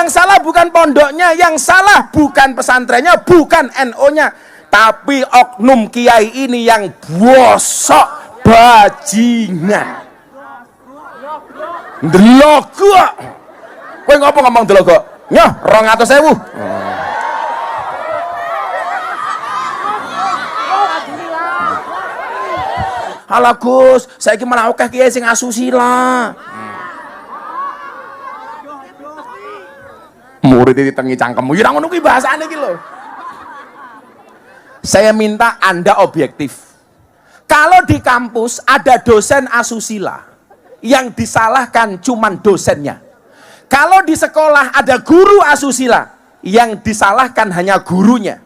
Yang salah bukan pondoknya, yang salah bukan pesantrennya, bukan NO-nya, tapi oknum kiai ini yang bosok bajingan. Delogo. Kowe ngopo ngomong delogo? Nyoh 200.000. Halah Gus, saiki malah akeh kiai sing asusila. Murid ditengi cangkemmu, ya ngono kuwi bahasane iki lho. Saya minta Anda objektif. Kalau di kampus ada dosen asusila, yang disalahkan cuman dosennya. Kalau di sekolah ada guru asusila, yang disalahkan hanya gurunya.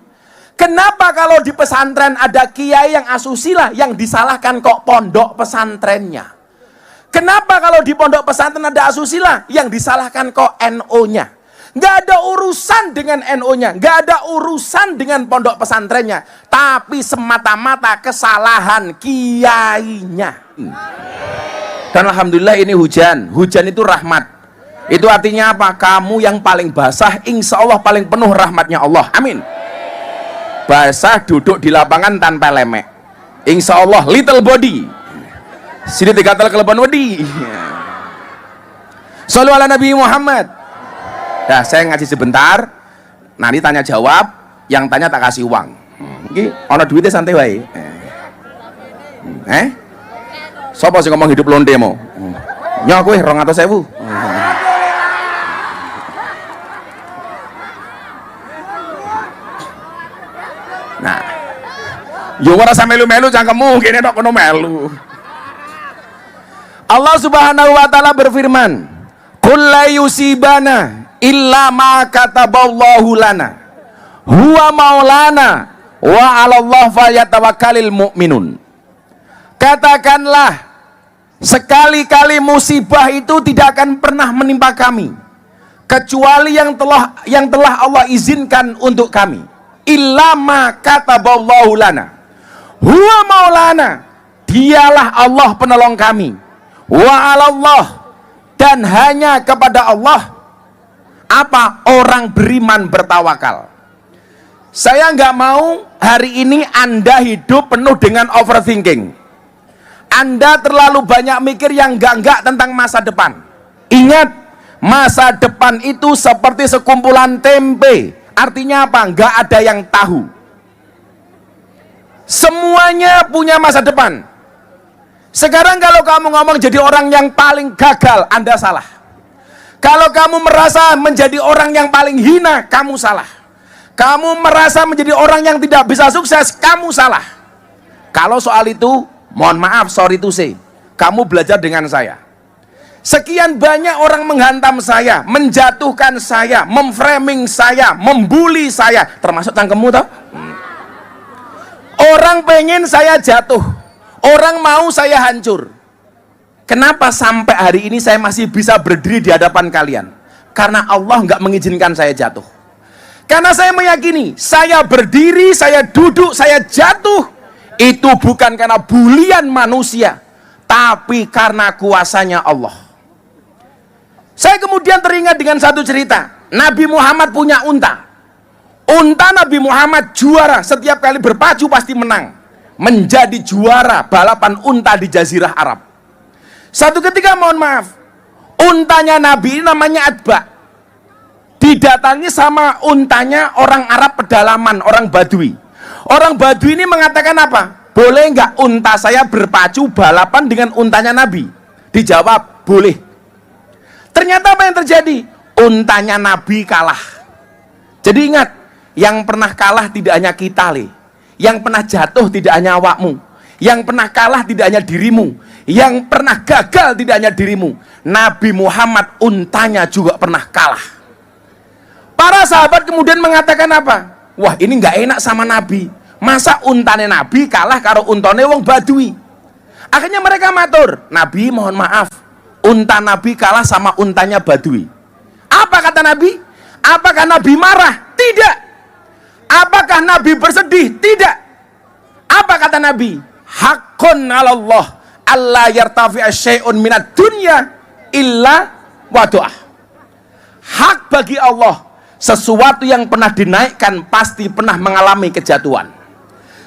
Kenapa kalau di pesantren ada kiai yang asusila, yang disalahkan kok pondok pesantrennya? Kenapa kalau di pondok pesantren ada asusila, yang disalahkan kok NO-nya? Nggak ada urusan dengan NO-nya, nggak ada urusan dengan pondok pesantrennya, tapi semata-mata kesalahan kiainya. Dan alhamdulillah ini hujan itu rahmat. Itu artinya apa? Kamu yang paling basah, insya Allah paling penuh rahmatnya Allah, amin. Basah duduk di lapangan tanpa lemek, insya Allah little body sini dikatal keleban wedi. Shallu ala Nabi Muhammad. Nah, saya ngaji sebentar, nanti tanya jawab, yang tanya tak kasih uang. Ini ono duitnya santai wae. Sopo sih ngomong hidup londe mau? Nyoh kowe 200.000. Nah, yo ora sampe melu cangkemmu, kene tok kono melu. Allah Subhanahu wa taala berfirman, "Qul la yusibana illa ma kataballahu lana huwa maulana wa 'alallahi falyatawakkalul mu'minun." Katakanlah, sekali-kali musibah itu tidak akan pernah menimpa kami kecuali yang telah Allah izinkan untuk kami. Illa ma kataballahu lana huwa maulana, dialah Allah penolong kami, wa 'alallah, dan hanya kepada Allah apa orang beriman bertawakal. Saya nggak mau hari ini Anda hidup penuh dengan overthinking. Anda terlalu banyak mikir yang enggak tentang masa depan. Ingat, masa depan itu seperti sekumpulan tempe. Artinya apa? Nggak ada yang tahu. Semuanya punya masa depan. Sekarang kalau kamu ngomong jadi orang yang paling gagal, Anda salah. Kalau kamu merasa menjadi orang yang paling hina, kamu salah. Kamu merasa menjadi orang yang tidak bisa sukses, kamu salah. Kalau soal itu, mohon maaf, sorry to say, kamu belajar dengan saya. Sekian banyak orang menghantam saya, menjatuhkan saya, memframing saya, membuli saya, termasuk cangkemmu toh? Orang pengen saya jatuh, orang mau saya hancur. Kenapa sampai hari ini saya masih bisa berdiri di hadapan kalian? Karena Allah nggak mengizinkan saya jatuh. Karena saya meyakini, saya berdiri, saya duduk, saya jatuh, itu bukan karena bulian manusia, tapi karena kuasanya Allah. Saya kemudian teringat dengan satu cerita. Nabi Muhammad punya unta. Unta Nabi Muhammad juara, setiap kali berpacu pasti menang. Menjadi juara balapan unta di Jazirah Arab. Satu ketika, mohon maaf, untanya Nabi namanya Atba, didatangi sama untanya orang Arab pedalaman, orang Badui. Orang Badui ini mengatakan apa? Boleh nggak unta saya berpacu balapan dengan untanya Nabi? Dijawab, boleh. Ternyata apa yang terjadi? Untanya Nabi kalah. Jadi ingat, yang pernah kalah tidak hanya kita, yang pernah jatuh tidak hanya awakmu, yang pernah kalah tidak hanya dirimu, yang pernah gagal tidak hanya dirimu. Nabi Muhammad untanya juga pernah kalah. Para sahabat kemudian mengatakan apa? Wah, ini nggak enak sama Nabi. Masa untane Nabi kalah karo untane wong Badui? Akhirnya mereka matur, Nabi mohon maaf, unta Nabi kalah sama untanya Badui. Apa kata Nabi? Apakah Nabi marah? Tidak. Apakah Nabi bersedih? Tidak. Apa kata Nabi? Haqqun 'alallah alla yartafi'a syai'un minad dunya illa wadu'ah. hak bagi Allah, sesuatu yang pernah dinaikkan pasti pernah mengalami kejatuhan.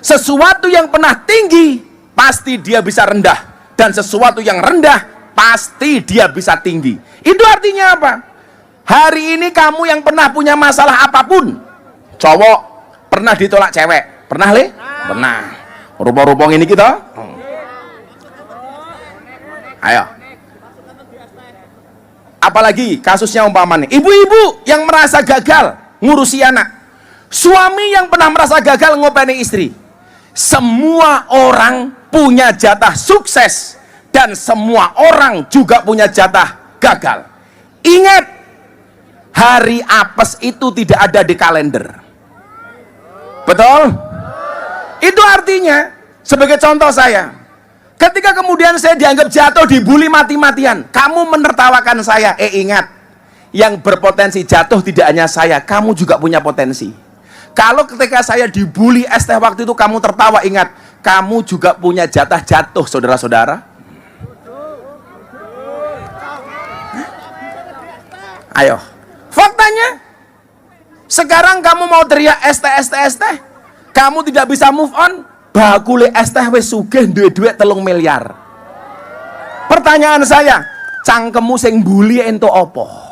Sesuatu yang pernah tinggi pasti dia bisa rendah, dan sesuatu yang rendah pasti dia bisa tinggi. Itu artinya apa? Hari ini kamu yang pernah punya masalah apapun, cowok pernah ditolak cewek, pernah le? Pernah. Rupa-rupa ini kita. Ayo. Apalagi kasusnya umpamanya ibu-ibu yang merasa gagal ngurusi anak, suami yang pernah merasa gagal ngopeni istri. Semua orang punya jatah sukses dan semua orang juga punya jatah gagal. Ingat, hari apes itu tidak ada di kalender. Betul? Itu artinya, sebagai contoh saya, ketika kemudian saya dianggap jatuh, dibully mati-matian, kamu menertawakan saya. Ingat, yang berpotensi jatuh tidak hanya saya, kamu juga punya potensi. Kalau ketika saya dibully ST waktu itu kamu tertawa, ingat, kamu juga punya jatah jatuh, saudara-saudara. Ayo, faktanya sekarang kamu mau teriak ST, kamu tidak bisa move on. Bakule ST wis sugih duit 3 miliar. Pertanyaan saya, cangkemmu sing bully ento apa?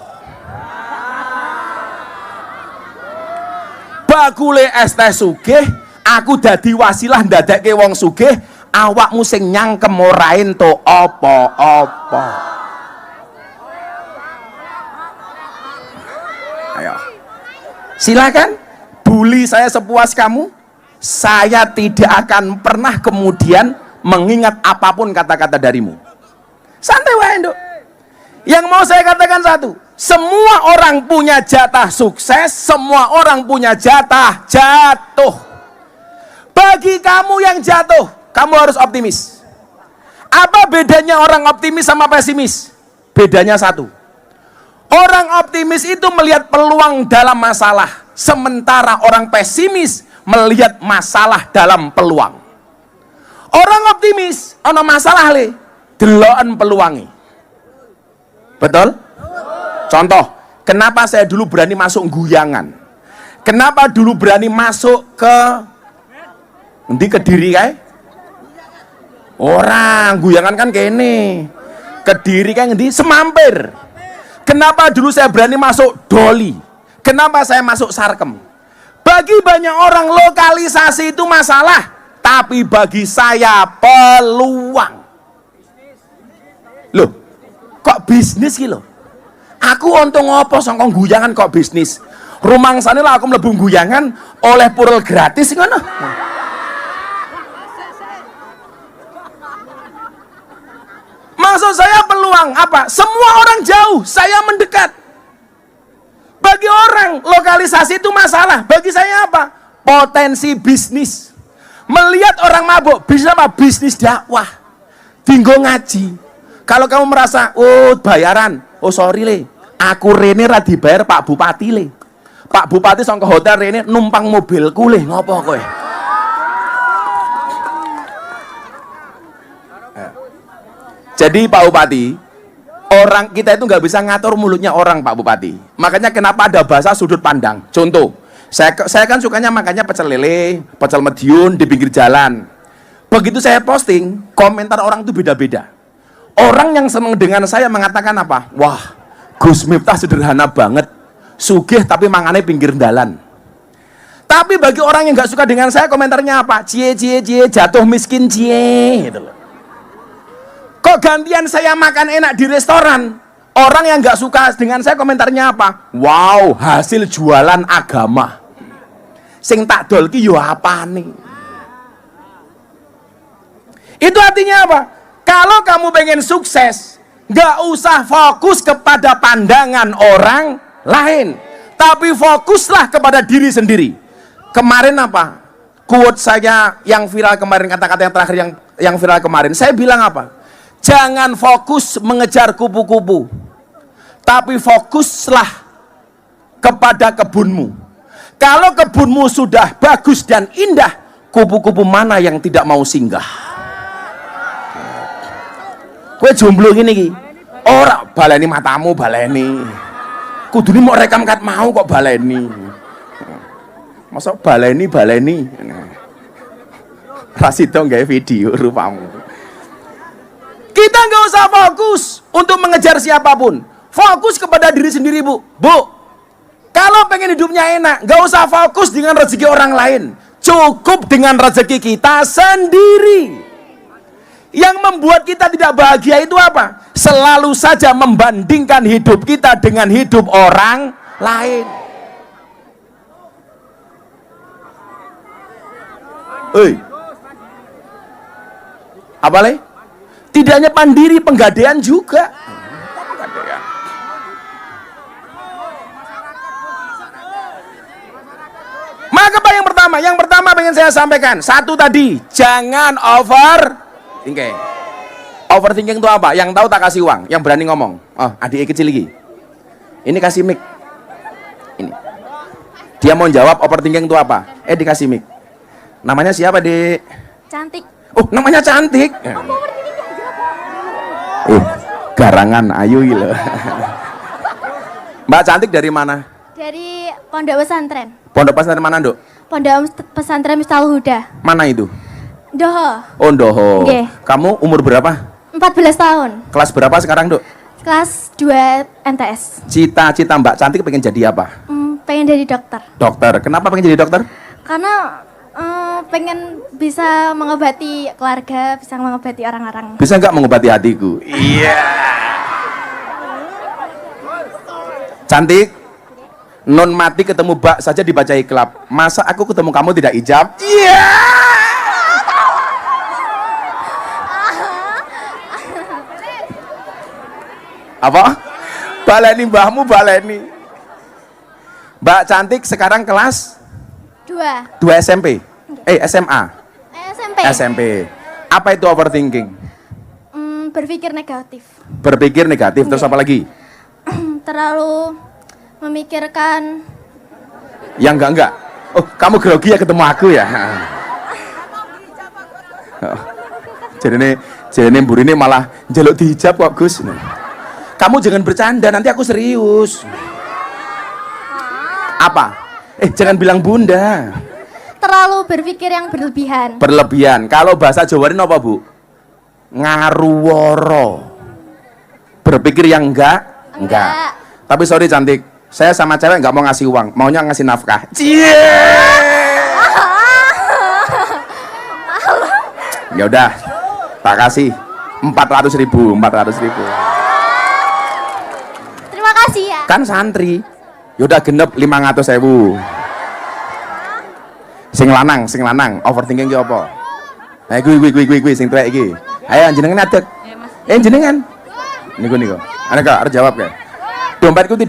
Bakule ST sugih, aku dadi wasilah ndadekke wong sugih, awakmu sing nyangkem ora ento apa-apa. Ayo. Silakan bully saya sepuas kamu. Saya tidak akan pernah kemudian mengingat apapun kata-kata darimu. Santai wae, Nduk. Yang mau saya katakan satu, semua orang punya jatah sukses, semua orang punya jatah jatuh. Bagi kamu yang jatuh, kamu harus optimis. Apa bedanya orang optimis sama pesimis? Bedanya satu. Orang optimis itu melihat peluang dalam masalah, sementara orang pesimis melihat masalah dalam peluang. Orang optimis ana masalah le, deloken peluangi. Betul? Contoh, kenapa saya dulu berani masuk guyangan? Kenapa dulu berani masuk ke endi Kediri kae? Orang guyangan kan kene. Kediri kae ngendi? Semampir. Kenapa dulu saya berani masuk Doli? Kenapa saya masuk Sarkem? Bagi banyak orang lokalisasi itu masalah, tapi bagi saya peluang. Loh, kok bisnis gitu? Aku untung ngopo sangkong guyangan kok bisnis? Rumangsane lah aku mlebu guyangan oleh purel gratis ngono. Maksud saya peluang apa? Semua orang jauh, saya mendekat. Bagi orang lokalisasi itu masalah, bagi saya apa? Potensi bisnis. Melihat orang mabuk, bisnis apa? Bisnis dakwah. Tinggo ngaji. Kalau kamu merasa, oh bayaran, oh sorry le, aku rene ra dibayar Pak Bupati le. Pak Bupati sangka hotel rene numpang mobilku le, ngopo kowe? Jadi Pak Bupati, orang kita itu nggak bisa ngatur mulutnya orang, Pak Bupati. Makanya kenapa ada bahasa sudut pandang. Contoh, saya kan sukanya makannya pecel lele, pecel mediun di pinggir jalan. Begitu saya posting, komentar orang itu beda-beda. Orang yang seneng dengan saya mengatakan apa? Wah, Gus Miftah sederhana banget, sugih tapi mangane pinggir jalan. Tapi bagi orang yang nggak suka dengan saya, komentarnya apa? Cie, jatuh miskin cie, gitu loh. Kok gantian saya makan enak di restoran? Orang yang nggak suka dengan saya komentarnya apa? Wow, hasil jualan agama. Sing tak dol ki yo apane? Itu artinya apa? Kalau kamu pengen sukses, nggak usah fokus kepada pandangan orang lain, tapi fokuslah kepada diri sendiri. Kemarin apa? Quote saya yang viral kemarin, kata-kata yang terakhir yang viral kemarin, saya bilang apa? Jangan fokus mengejar kupu-kupu, tapi fokuslah kepada kebunmu. Kalau kebunmu sudah bagus dan indah, kupu-kupu mana yang tidak mau singgah? Kowe jomblo gini ki, ora baleni matamu, baleni. Kudune mau rekam kat mau kok baleni. Masa baleni. Rasido gawe video rupamu. Kita nggak usah fokus untuk mengejar siapapun. Fokus kepada diri sendiri, Bu. Bu, kalau pengen hidupnya enak, nggak usah fokus dengan rezeki orang lain. Cukup dengan rezeki kita sendiri. Yang membuat kita tidak bahagia itu apa? Selalu saja membandingkan hidup kita dengan hidup orang lain. Apa le? Tidak hanya mandiri, penggadean juga. Maka apa yang pertama? Yang pertama pengen saya sampaikan. Satu tadi, jangan overthinking. Overthinking itu apa? Yang tahu tak kasih uang, yang berani ngomong. Oh, adik kecil lagi. Ini kasih mic. Ini. Dia mau jawab overthinking itu apa? Dikasih mic. Namanya siapa, Dek? Cantik. Oh, namanya Cantik. Garangan ayu loh. Mbak Cantik dari mana? Dari Pondok Pesantren. Pondok pesantren mana, Dok? Pondok Pesantren Miftahul Huda. Mana itu? Doho. Oh, Doho. Nggih. Kamu umur berapa? 14 tahun. Kelas berapa sekarang, Dok? Kelas 2 MTS. Cita-cita Mbak Cantik pengen jadi apa? Pengen jadi dokter. Dokter. Kenapa pengen jadi dokter? Karena pengen bisa mengobati keluarga, bisa mengobati orang-orang. Bisa nggak mengobati hatiku? Iya. Cantik. Non mati ketemu Mbak saja dibaca iklab. Masa aku ketemu kamu tidak ijab? Iya. Apa? Baleni mbahmu, baleni. Mbak Cantik sekarang kelas 2 SMP. SMA. SMP. Apa itu overthinking? Berpikir negatif. Berpikir negatif. Terus apa lagi? Terlalu memikirkan yang enggak. Oh, kamu grogi ya ketemu aku ya? Oh. Jadi ini mburi ini malah jaluk dihijab kok, Gus. Kamu jangan bercanda, nanti aku serius. Apa? Jangan bilang bunda. Terlalu berpikir yang berlebihan. Berlebihan. Kalau bahasa Jawa ini apa, Bu? Ngaruworo. Berpikir yang enggak. Tapi sorry Cantik, saya sama cewek nggak mau ngasih uang, maunya ngasih nafkah. Ya udah, tak kasih 400.000. Terima kasih ya. Kan santri. Yaudah genep 500.000. Sing lanang, overthinking ki apa? Gue sing tuwek iki. Ayo jenengan adek. Jenengan. Niku. Aneka harus jawab ya. Dompetku.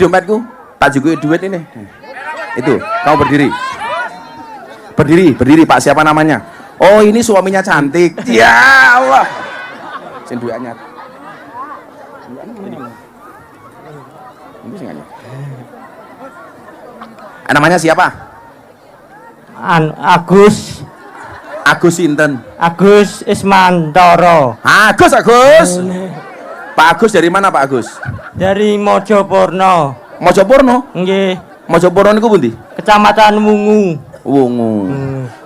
Tak juga duit ini. Itu, kamu berdiri. Pak, siapa namanya? Oh, ini suaminya Cantik. Ya Allah. Sing duit anyar. Ini sing anyar. Namanya siapa? Agus sinten? Agus Ismantoro. Agus. Pak Agus dari mana, Pak Agus? Dari Mojopurno. Mojopurno? Nggih. Mojopurno niku pundi? Kecamatan Wungu.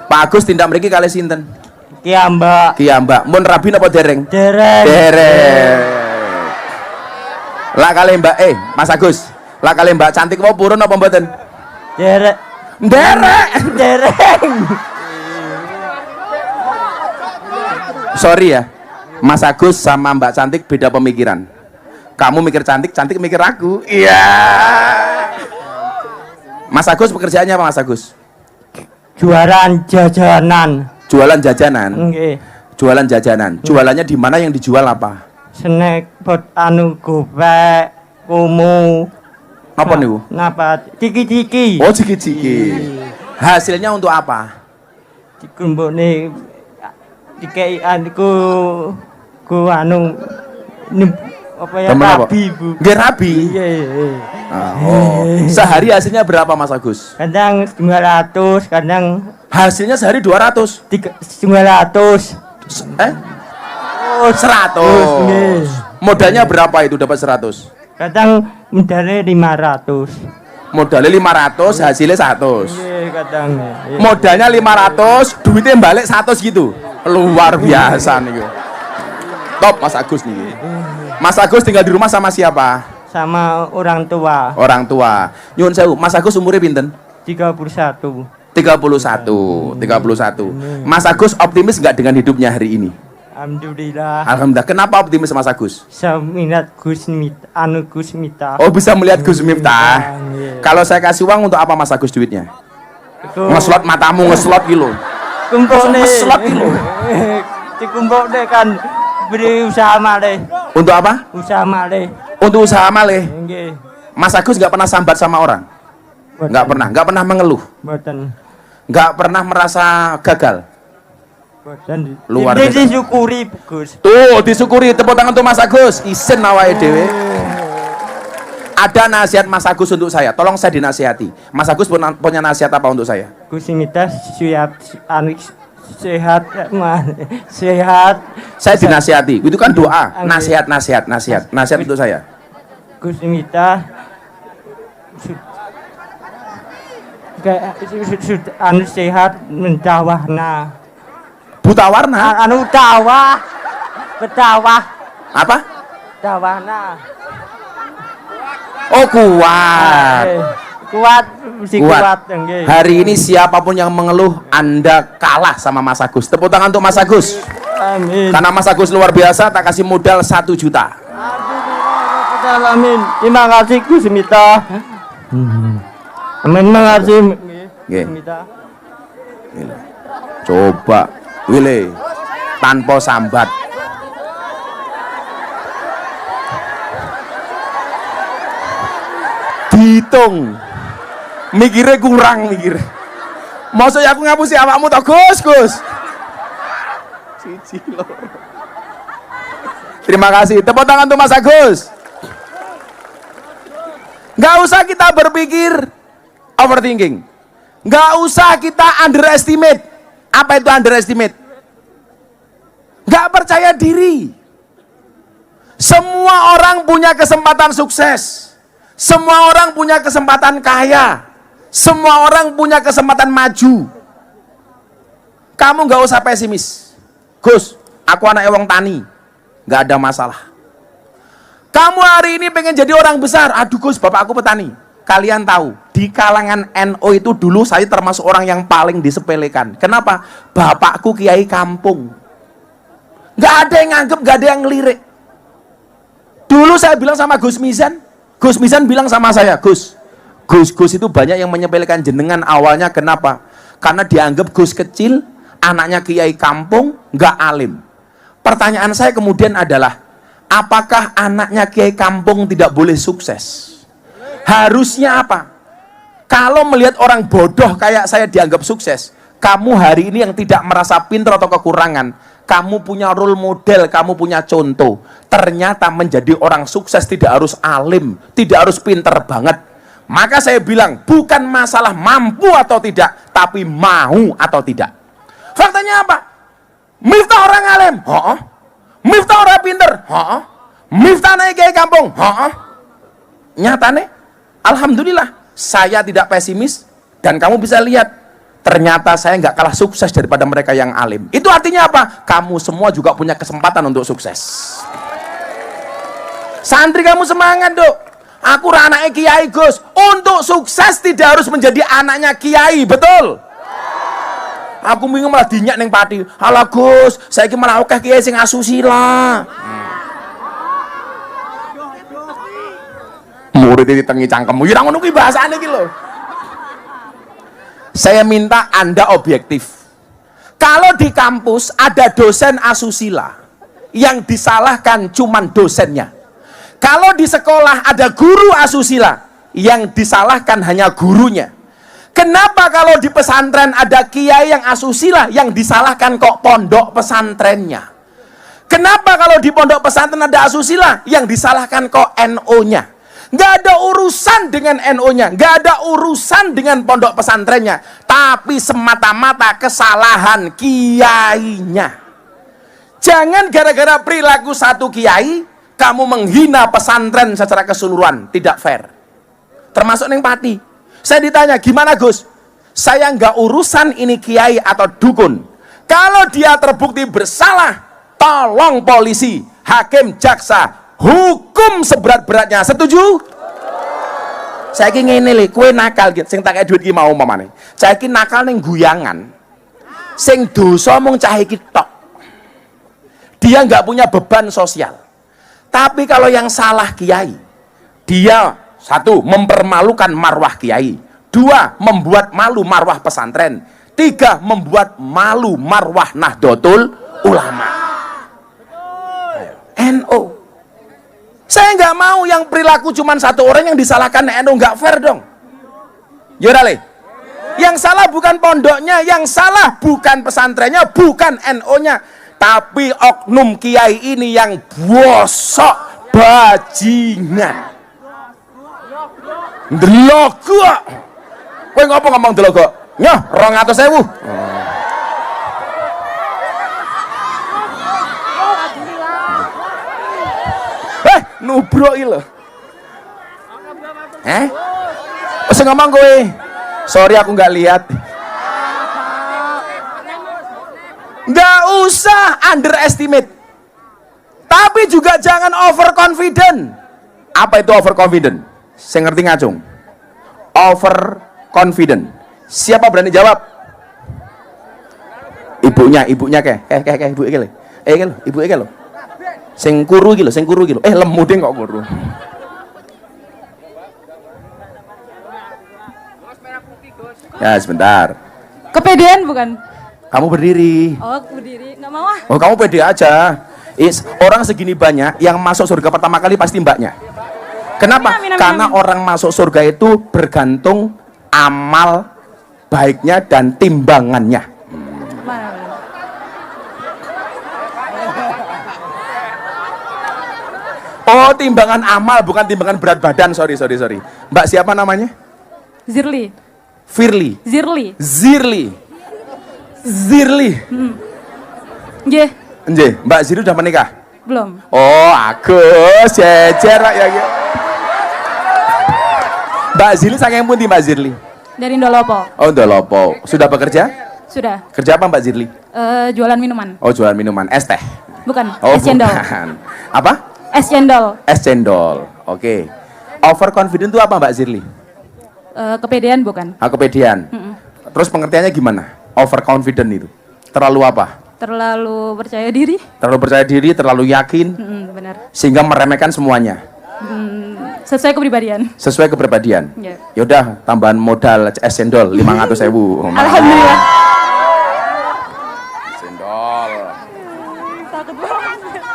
Pak Agus tindak mriki kalih sinten? Kiambak. Mun rabi napa dereng? Dereng. Lah kalih Mbak Mas Agus. Lah kalih Mbak Cantik apa purun apa mboten? Dereng. Sorry ya. Mas Agus sama Mbak Cantik beda pemikiran. Kamu mikir Cantik, Cantik mikir aku. Iya. Mas Agus pekerjaannya apa, Mas Agus? Jualan jajanan. Nggih. Jualan jajanan. Jualannya di mana, yang dijual apa? Snack buat gopek, kumu. Apa niku? Napa? Ciki-ciki. Oh, ciki-ciki. Hasilnya untuk apa? Dikumbukne dikei aniku apa ya, rabi, Bu. Nggih, rabi. Iya. Sehari hasilnya berapa, Mas Agus? Kadang 200, kadang hasilnya sehari 200. 900. 100. Modalnya berapa itu dapat 100? Kadang modalnya 500. Modalnya 500, hasilnya 100. Nggih, kadang. Nggih. Modalnya 500, duitnya balik 100 gitu. Luar biasa nih. Top Mas Agus nih. Mas Agus tinggal di rumah sama siapa? Sama orang tua. Orang tua. Nyun sewu, Mas Agus umurnya pinten? 31. 31. Mas Agus optimis nggak dengan hidupnya hari ini? Alhamdulillah. Alhamdulillah. Kenapa optimis Mas Agus? Saya minat Gus Miftah. Oh, bisa melihat Gus Miftah. Iya. Kalau saya kasih uang untuk apa Mas Agus duitnya? Iku Ngeslot matamu, ngeslot gitu. kumpulne. Ngeslot gitu. Dikumpulne kan beri usaha malih. Untuk apa? Usaha malih. Untuk usaha malih. Nggih. Mas Agus nggak pernah sambat sama orang? Nggak pernah mengeluh? Mboten. Nggak pernah merasa gagal? Mboten. Luar biasa. Disyukuri, Gus. Tuh, disyukuri. Tepuk tangan untuk Mas Agus. Isin awake dhewe. Ada nasihat Mas Agus untuk saya. Tolong saya dinasihati. Mas Agus punya nasihat apa untuk saya? Gus Miftah siap sehat, sehat. Saya dinasihati. Itu kan doa. Nasihat untuk saya. Gus Miftah sehat mentawahna. Buta warna? Betawah. Apa? Tawahna. Oh, kuat. Kuat, mesti kuat. Nggih. Hari ini siapapun yang mengeluh, Anda kalah sama Mas Agus. Tepuk tangan untuk Mas Agus. Amin. Karena Mas Agus luar biasa, tak kasih modal 1 juta. Amin. Terima kasih Gus Miftah. Amin, makasih. Nggih. Miftah. Coba, Wile, tanpa sambat. Dihitung. Mikirnya kurang, mikir. Maksudnya aku ngapusi awakmu toh, Gus. Siji loro. Terima kasih. Tepuk tangan untuk Mas Agus. Nggak usah kita berpikir overthinking. Nggak usah kita underestimate. Apa itu underestimate? Nggak percaya diri. Semua orang punya kesempatan sukses. Semua orang punya kesempatan kaya. Semua orang punya kesempatan maju. Kamu nggak usah pesimis. Gus, aku anak wong tani. Nggak ada masalah. Kamu hari ini pengen jadi orang besar. Aduh Gus, bapak aku petani. Kalian tahu, di kalangan NU itu dulu saya termasuk orang yang paling disepelekan. Kenapa? Bapakku kiai kampung. Nggak ada yang nganggep, nggak ada yang ngelirik. Dulu saya bilang sama Gus Mizan bilang sama saya, Gus itu banyak yang menyepelekan jenengan awalnya. Kenapa? Karena dianggap Gus kecil, anaknya kiai kampung, nggak alim. Pertanyaan saya kemudian adalah, apakah anaknya kiai kampung tidak boleh sukses? Harusnya apa? Kalau melihat orang bodoh kayak saya dianggap sukses, kamu hari ini yang tidak merasa pintar atau kekurangan, kamu punya role model, kamu punya contoh. Ternyata menjadi orang sukses tidak harus alim, tidak harus pintar banget. Maka saya bilang, bukan masalah mampu atau tidak, tapi mau atau tidak. Faktanya apa? Miftah orang alim, Miftah orang pinter, Miftah naik kiai kampung, nyatane, alhamdulillah, saya tidak pesimis, dan kamu bisa lihat, ternyata saya nggak kalah sukses daripada mereka yang alim. Itu artinya apa? Kamu semua juga punya kesempatan untuk sukses. Santri kamu semangat, Dok. Aku anaknya kiai, Gus. Untuk sukses tidak harus menjadi anaknya kiai, betul? Aku bingung malah dinyak neng pati. Halah Gus, saya iki malah akeh kiai sing asusila. Murid ini tengi cangkemmu. Ya ngono kuwi bahasane iki lho. Saya minta Anda objektif. Kalau di kampus ada dosen asusila, yang disalahkan cuman dosennya. Kalau di sekolah ada guru asusila, yang disalahkan hanya gurunya. Kenapa kalau di pesantren ada kiai yang asusila, yang disalahkan kok pondok pesantrennya? Kenapa kalau di pondok pesantren ada asusila, yang disalahkan kok NO-nya? Nggak ada urusan dengan NO-nya, nggak ada urusan dengan pondok pesantrennya, tapi semata-mata kesalahan kiainya. Jangan gara-gara perilaku satu kiai, kamu menghina pesantren secara keseluruhan, tidak fair. Termasuk neng Pati. Saya ditanya, gimana Gus? Saya nggak urusan ini kiai atau dukun. Kalau dia terbukti bersalah, tolong polisi, hakim, jaksa, hukum seberat-beratnya. Setuju? Saya ingin ngene le, kue nakal gitu, sing tak kayak duit ki mau mamane. Saya ingin nakal neng guyangan, sing dosa mung cah iki tok. Dia nggak punya beban sosial. Tapi kalau yang salah kiai, dia satu, mempermalukan marwah kiai. Dua, membuat malu marwah pesantren. Tiga, membuat malu marwah Nahdlatul Ulama. NU. Saya nggak mau yang perilaku cuma satu orang yang disalahkan NU, nggak fair dong. Yaudah le. Yang salah bukan pondoknya, yang salah bukan pesantrennya, bukan NU-nya, tapi oknum kiai ini yang bosok bajingan. Delogo. Kowe ngopo ngomong delogo? Nyoh, 200.000. Nubrok iki lho. Wis ngomong kowe. Sorry aku nggak lihat. Nggak usah underestimate. Tapi juga jangan overconfident. Apa itu overconfident? Saya ngerti ngacung. Overconfident. Siapa berani jawab? Ibunya ke ibu iki lho. Ibu iki lho. Sing kuru iki lho, lemu ding kok kuru. Ya, sebentar. Kepedean bukan? Kamu berdiri. Oh, berdiri. Nggak mau ah. Oh, kamu pede aja. Orang segini banyak yang masuk surga pertama kali pasti mbaknya. Kenapa? Amin, amin, Karena amin. orang masuk surga itu bergantung amal baiknya dan timbangannya. Mana? Oh, timbangan amal bukan timbangan berat badan. Sorry. Mbak siapa namanya? Zirli. Firly. Zirli. Zirli. Nggih, Nggih, Mbak Zirli udah menikah? belum. Oh, Agus, jejer ya. Mbak Zirli saking pundi Mbak Zirli? Dari Ndolopo. Oh, Ndolopo. Sudah bekerja? Sudah. Kerja apa Mbak Zirli? Jualan minuman. Oh, jualan minuman. Es teh? Bukan, Oh, es cendol. bukan. Apa? Es cendol. Es cendol. Oke. Overconfident itu apa Mbak Zirli? Kepedean bukan. Kepedean. Terus pengertiannya gimana? Overconfident itu? Terlalu apa? Terlalu percaya diri. Terlalu percaya diri, terlalu yakin, Benar. sehingga meremehkan semuanya. Sesuai kepribadian. Sesuai kepribadian. Ya. Yaudah, tambahan modal es cendol 500.000. Alhamdulillah. Cendol.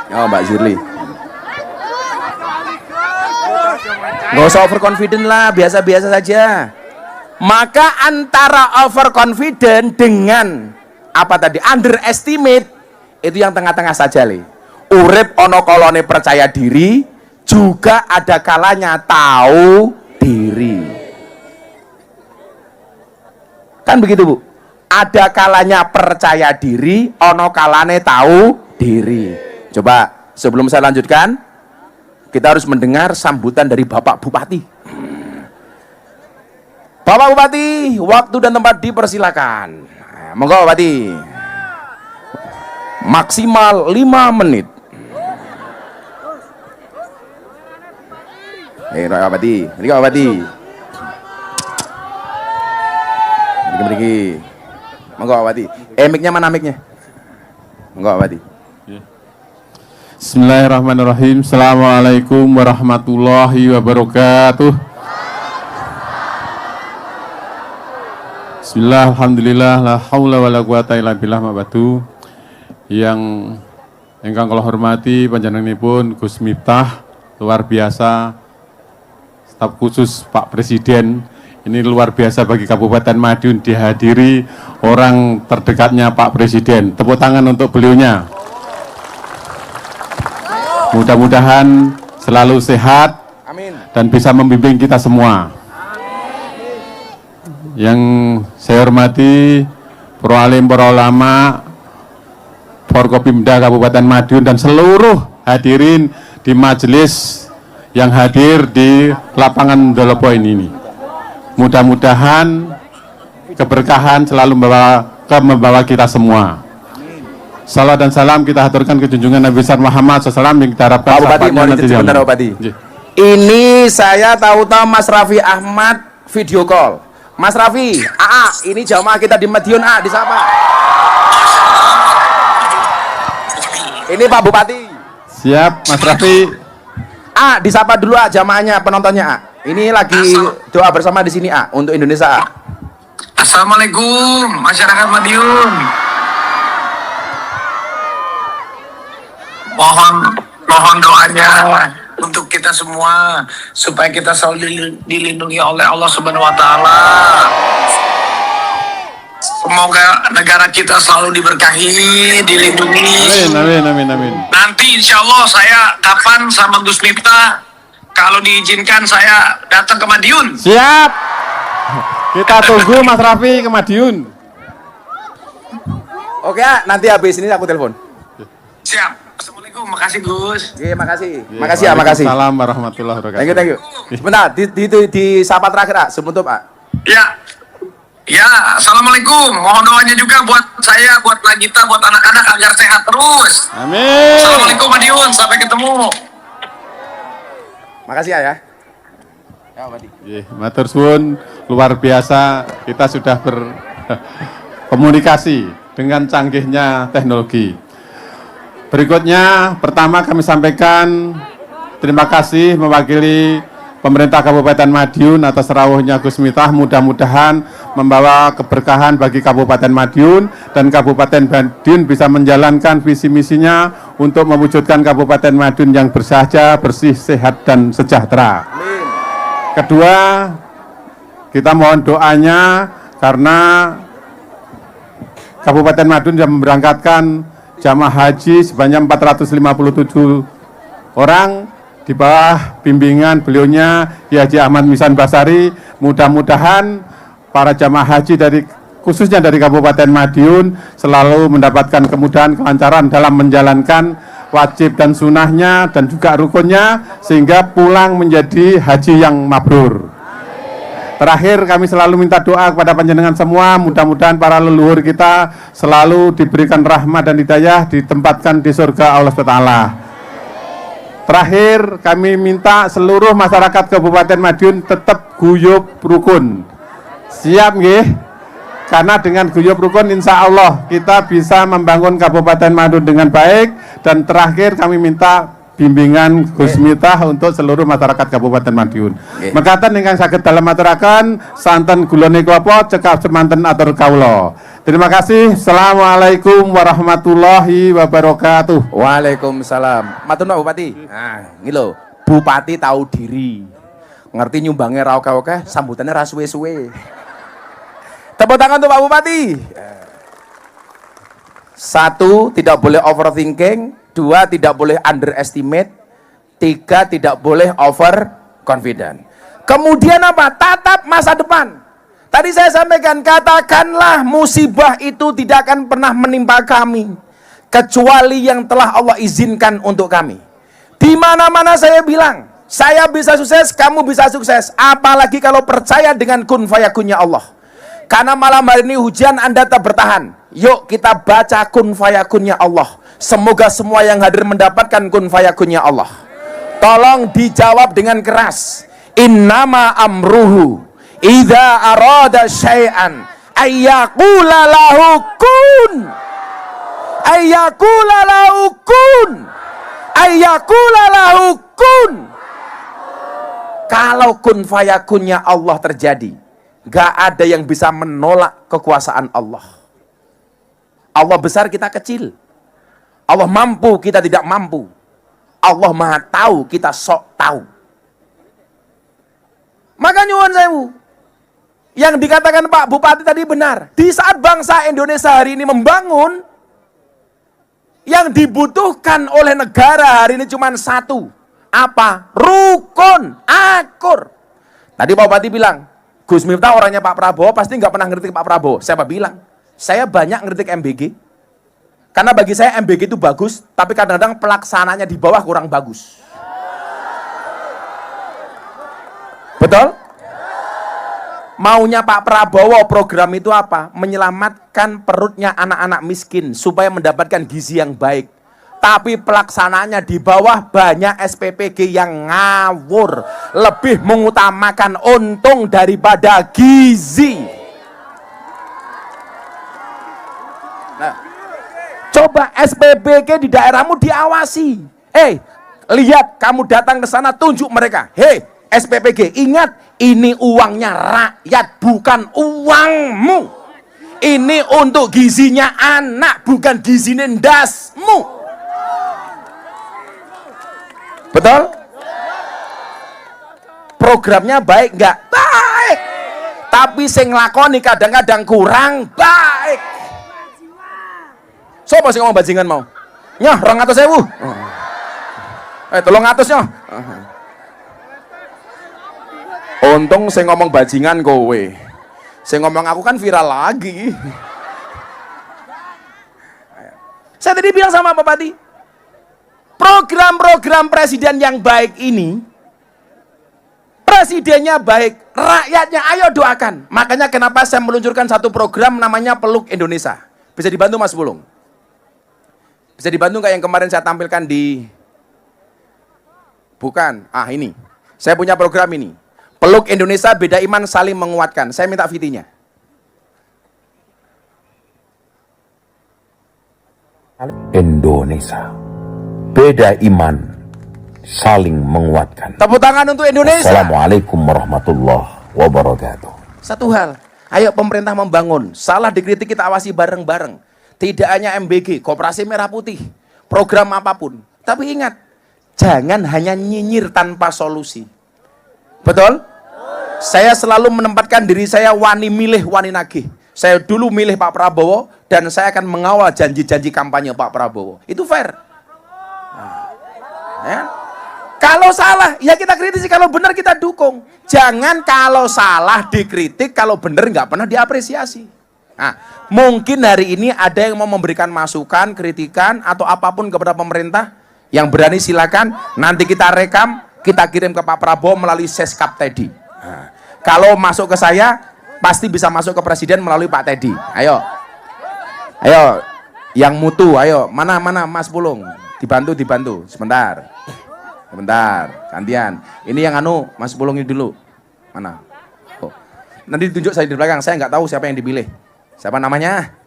Oh, Mbak Zirli. Nggak usah overconfident lah, biasa-biasa saja. Maka antara overconfident dengan apa tadi? Underestimate, itu yang tengah-tengah saja le. Urip ono kolone percaya diri, juga ada kalanya tahu diri. Kan begitu Bu? Ada kalanya percaya diri, ono kalane tahu diri. Coba sebelum saya lanjutkan, kita harus mendengar sambutan dari Bapak Bupati. Bapak Bupati, waktu dan tempat dipersilakan. Monggo Bupati. Maksimal 5 menit. Pak Bupati, ini Pak Bupati. Beri. Monggo Pak Bupati. Mic-nya mana mic-nya? Monggo Pak Bupati. Bismillahirrahmanirrahim. Assalamualaikum warahmatullahi wabarakatuh. Bismillah, alhamdulillah, la haula wala quwata illa billah mabadu. Yang ingkang kula hormati panjenenganipun Gus Miftah, luar biasa. Staf khusus Pak Presiden, ini luar biasa bagi Kabupaten Madiun dihadiri orang terdekatnya Pak Presiden. Tepuk tangan untuk beliaunya. Mudah-mudahan selalu sehat. Amin. Dan bisa membimbing kita semua. Yang saya hormati para alim, para ulama, Forkopimda Kabupaten Madiun dan seluruh hadirin di majelis yang hadir di lapangan Dolopoin ini. Mudah-mudahan keberkahan selalu membawa kita semua. Salam dan salam kita haturkan ke junjungan Nabi besar Muhammad SAW yang kita harapkan Pak Bupati, mohon izin sebentar Pak Bupati. Ini saya tahu-tahu Mas Raffi Ahmad video call. Mas Raffi, ini jamaah kita di Madiun, disapa. Ini Pak Bupati. Siap, Mas Raffi. Disapa dulu jamaahnya, penontonnya. Ini lagi doa bersama di sini untuk Indonesia. Assalamualaikum masyarakat Madiun. Mohon doanya untuk kita semua supaya kita selalu dilindungi oleh Allah Subhanahu wa taala. Semoga negara kita selalu diberkahi, dilindungi. Amin. Nanti insya Allah saya kapan sama Gus Miftah, kalau diizinkan saya datang ke Madiun. Siap. Kita tunggu Mas Raffi ke Madiun. Oke, nanti habis ini aku telepon. Siap. Assalamualaikum, makasih Gus. Makasih. Makasih. Waalaikumsalam warahmatullahi wabarakatuh. Thank you. Sebentar, di sapa terakhir, sebentar Pak. Ya, assalamualaikum. Mohon doanya juga buat saya, buat Nagita, buat anak-anak agar sehat terus. Amin. Assalamualaikum Madiun, sampai ketemu. Makasih ya. Matur suwun, luar biasa kita sudah berkomunikasi dengan canggihnya teknologi. Berikutnya, pertama kami sampaikan terima kasih mewakili pemerintah Kabupaten Madiun atas rawuhnya Gus Miftah, mudah-mudahan membawa keberkahan bagi Kabupaten Madiun dan Kabupaten Madiun bisa menjalankan visi misinya untuk mewujudkan Kabupaten Madiun yang bersahaja, bersih, sehat dan sejahtera. Amin. Kedua, kita mohon doanya karena Kabupaten Madiun sudah memberangkatkan jamaah haji sebanyak 457 orang di bawah bimbingan beliaunya Kiai Haji Ahmad Misan Basari. Mudah-mudahan para jamaah haji khususnya dari Kabupaten Madiun selalu mendapatkan kemudahan, kelancaran dalam menjalankan wajib dan sunahnya dan juga rukunnya sehingga pulang menjadi haji yang mabrur. Terakhir kami selalu minta doa kepada panjenengan semua, mudah-mudahan para leluhur kita selalu diberikan rahmat dan hidayah, ditempatkan di surga Allah SWT. Terakhir kami minta seluruh masyarakat Kabupaten Madiun tetap guyub rukun. Siap nggih? Karena dengan guyub rukun insya Allah kita bisa membangun Kabupaten Madiun dengan baik. Dan terakhir kami minta bimbingan Gus Miftah untuk seluruh masyarakat Kabupaten Madiun. Mekaten ingkang saged dalem maturaken santen gulane klapa cekap semanten atur kawula. Terima kasih. Assalamualaikum warahmatullahi wabarakatuh. Waalaikumsalam. Matur nuwun Bupati. Ini loh, Bupati tahu diri. Ngerti nyumbangnya ra oke-oke, sambutannya ra suwe-suwe. Tepuk tangan untuk Pak Bupati. 1, tidak boleh overthinking. 2, tidak boleh underestimate. 3, tidak boleh overconfident. Kemudian apa? Tatap masa depan. Tadi saya sampaikan, katakanlah musibah itu tidak akan pernah menimpa kami kecuali yang telah Allah izinkan untuk kami. Di mana-mana saya bilang, saya bisa sukses, kamu bisa sukses. Apalagi kalau percaya dengan kun fayakunnya Allah. Karena malam hari ini hujan Anda tak bertahan. Yuk kita baca kun fayakunnya Allah. Semoga semua yang hadir mendapatkan kun fayakunnya Allah. Tolong dijawab dengan keras. Innama amruhu idza arada syai'an ayyaqula lahu kun. Ayyaqula lahu kun. Ayyaqula lahu kun. Kalau kun fayakunnya Allah terjadi, gak ada yang bisa menolak kekuasaan Allah. Allah besar, kita kecil. Allah mampu, kita tidak mampu. Allah maha tahu, kita sok tahu. Maka nyuwun sewu, yang dikatakan Pak Bupati tadi benar. Di saat bangsa Indonesia hari ini membangun, yang dibutuhkan oleh negara hari ini cuma satu. Apa? Rukun, akur. Tadi Pak Bupati bilang, Gus Miftah orangnya Pak Prabowo, pasti nggak pernah ngerti Pak Prabowo. Siapa bilang? Saya banyak ngerti MBG. Karena bagi saya MBG itu bagus, tapi kadang-kadang pelaksananya di bawah kurang bagus. Betul? Maunya Pak Prabowo program itu apa? Menyelamatkan perutnya anak-anak miskin supaya mendapatkan gizi yang baik. Tapi pelaksanaannya di bawah banyak SPPG yang ngawur, lebih mengutamakan untung daripada gizi. Nah, coba SPPG di daerahmu diawasi. Lihat, kamu datang ke sana, tunjuk mereka. SPPG, ingat, ini uangnya rakyat, bukan uangmu. Ini untuk gizinya anak, bukan gizinya ndasmu. Betul? Programnya baik nggak? Baik. Tapi sing nglakoni kadang-kadang kurang baik. Sopo sing ngomong bajingan mau? Nyoh, 200.000. 300 nyoh. Untung saya ngomong bajingan kowe. Saya ngomong aku kan viral lagi. Saya tadi bilang sama Pak Bupati, program-program presiden yang baik ini, presidennya baik, rakyatnya ayo doakan. Makanya kenapa saya meluncurkan satu program namanya Peluk Indonesia. Bisa dibantu Mas Bulung? Bisa dibantu nggak yang kemarin saya tampilkan di... Bukan, ini. Saya punya program ini. Peluk Indonesia, beda iman saling menguatkan. Saya minta VT-nya. Indonesia, beda iman saling menguatkan. Tepuk tangan untuk Indonesia. Assalamualaikum warahmatullahi wabarakatuh. Satu hal, ayo pemerintah membangun. Salah dikritik kita awasi bareng-bareng. Tidak hanya MBG, Koperasi Merah Putih, program apapun. Tapi ingat, jangan hanya nyinyir tanpa solusi. Betul? Saya selalu menempatkan diri saya wani milih, wani nagih. Saya dulu milih Pak Prabowo, dan saya akan mengawal janji-janji kampanye Pak Prabowo. Itu fair. Ya. Kalau salah, ya kita kritisi. Kalau benar kita dukung. Jangan kalau salah dikritik, kalau benar nggak pernah diapresiasi. Nah, mungkin hari ini ada yang mau memberikan masukan, kritikan, atau apapun kepada pemerintah. Yang berani silakan. Nanti kita rekam, kita kirim ke Pak Prabowo melalui Seskap Teddy. Nah, kalau masuk ke saya, pasti bisa masuk ke Presiden melalui Pak Teddy. Ayo, yang mutu, ayo. Mana Mas Pulung? Dibantu. Sebentar, gantian. Ini yang Mas Pulung ini dulu. Mana? Oh. Nanti ditunjuk saya di belakang. Saya nggak tahu siapa yang dipilih. Siapa namanya?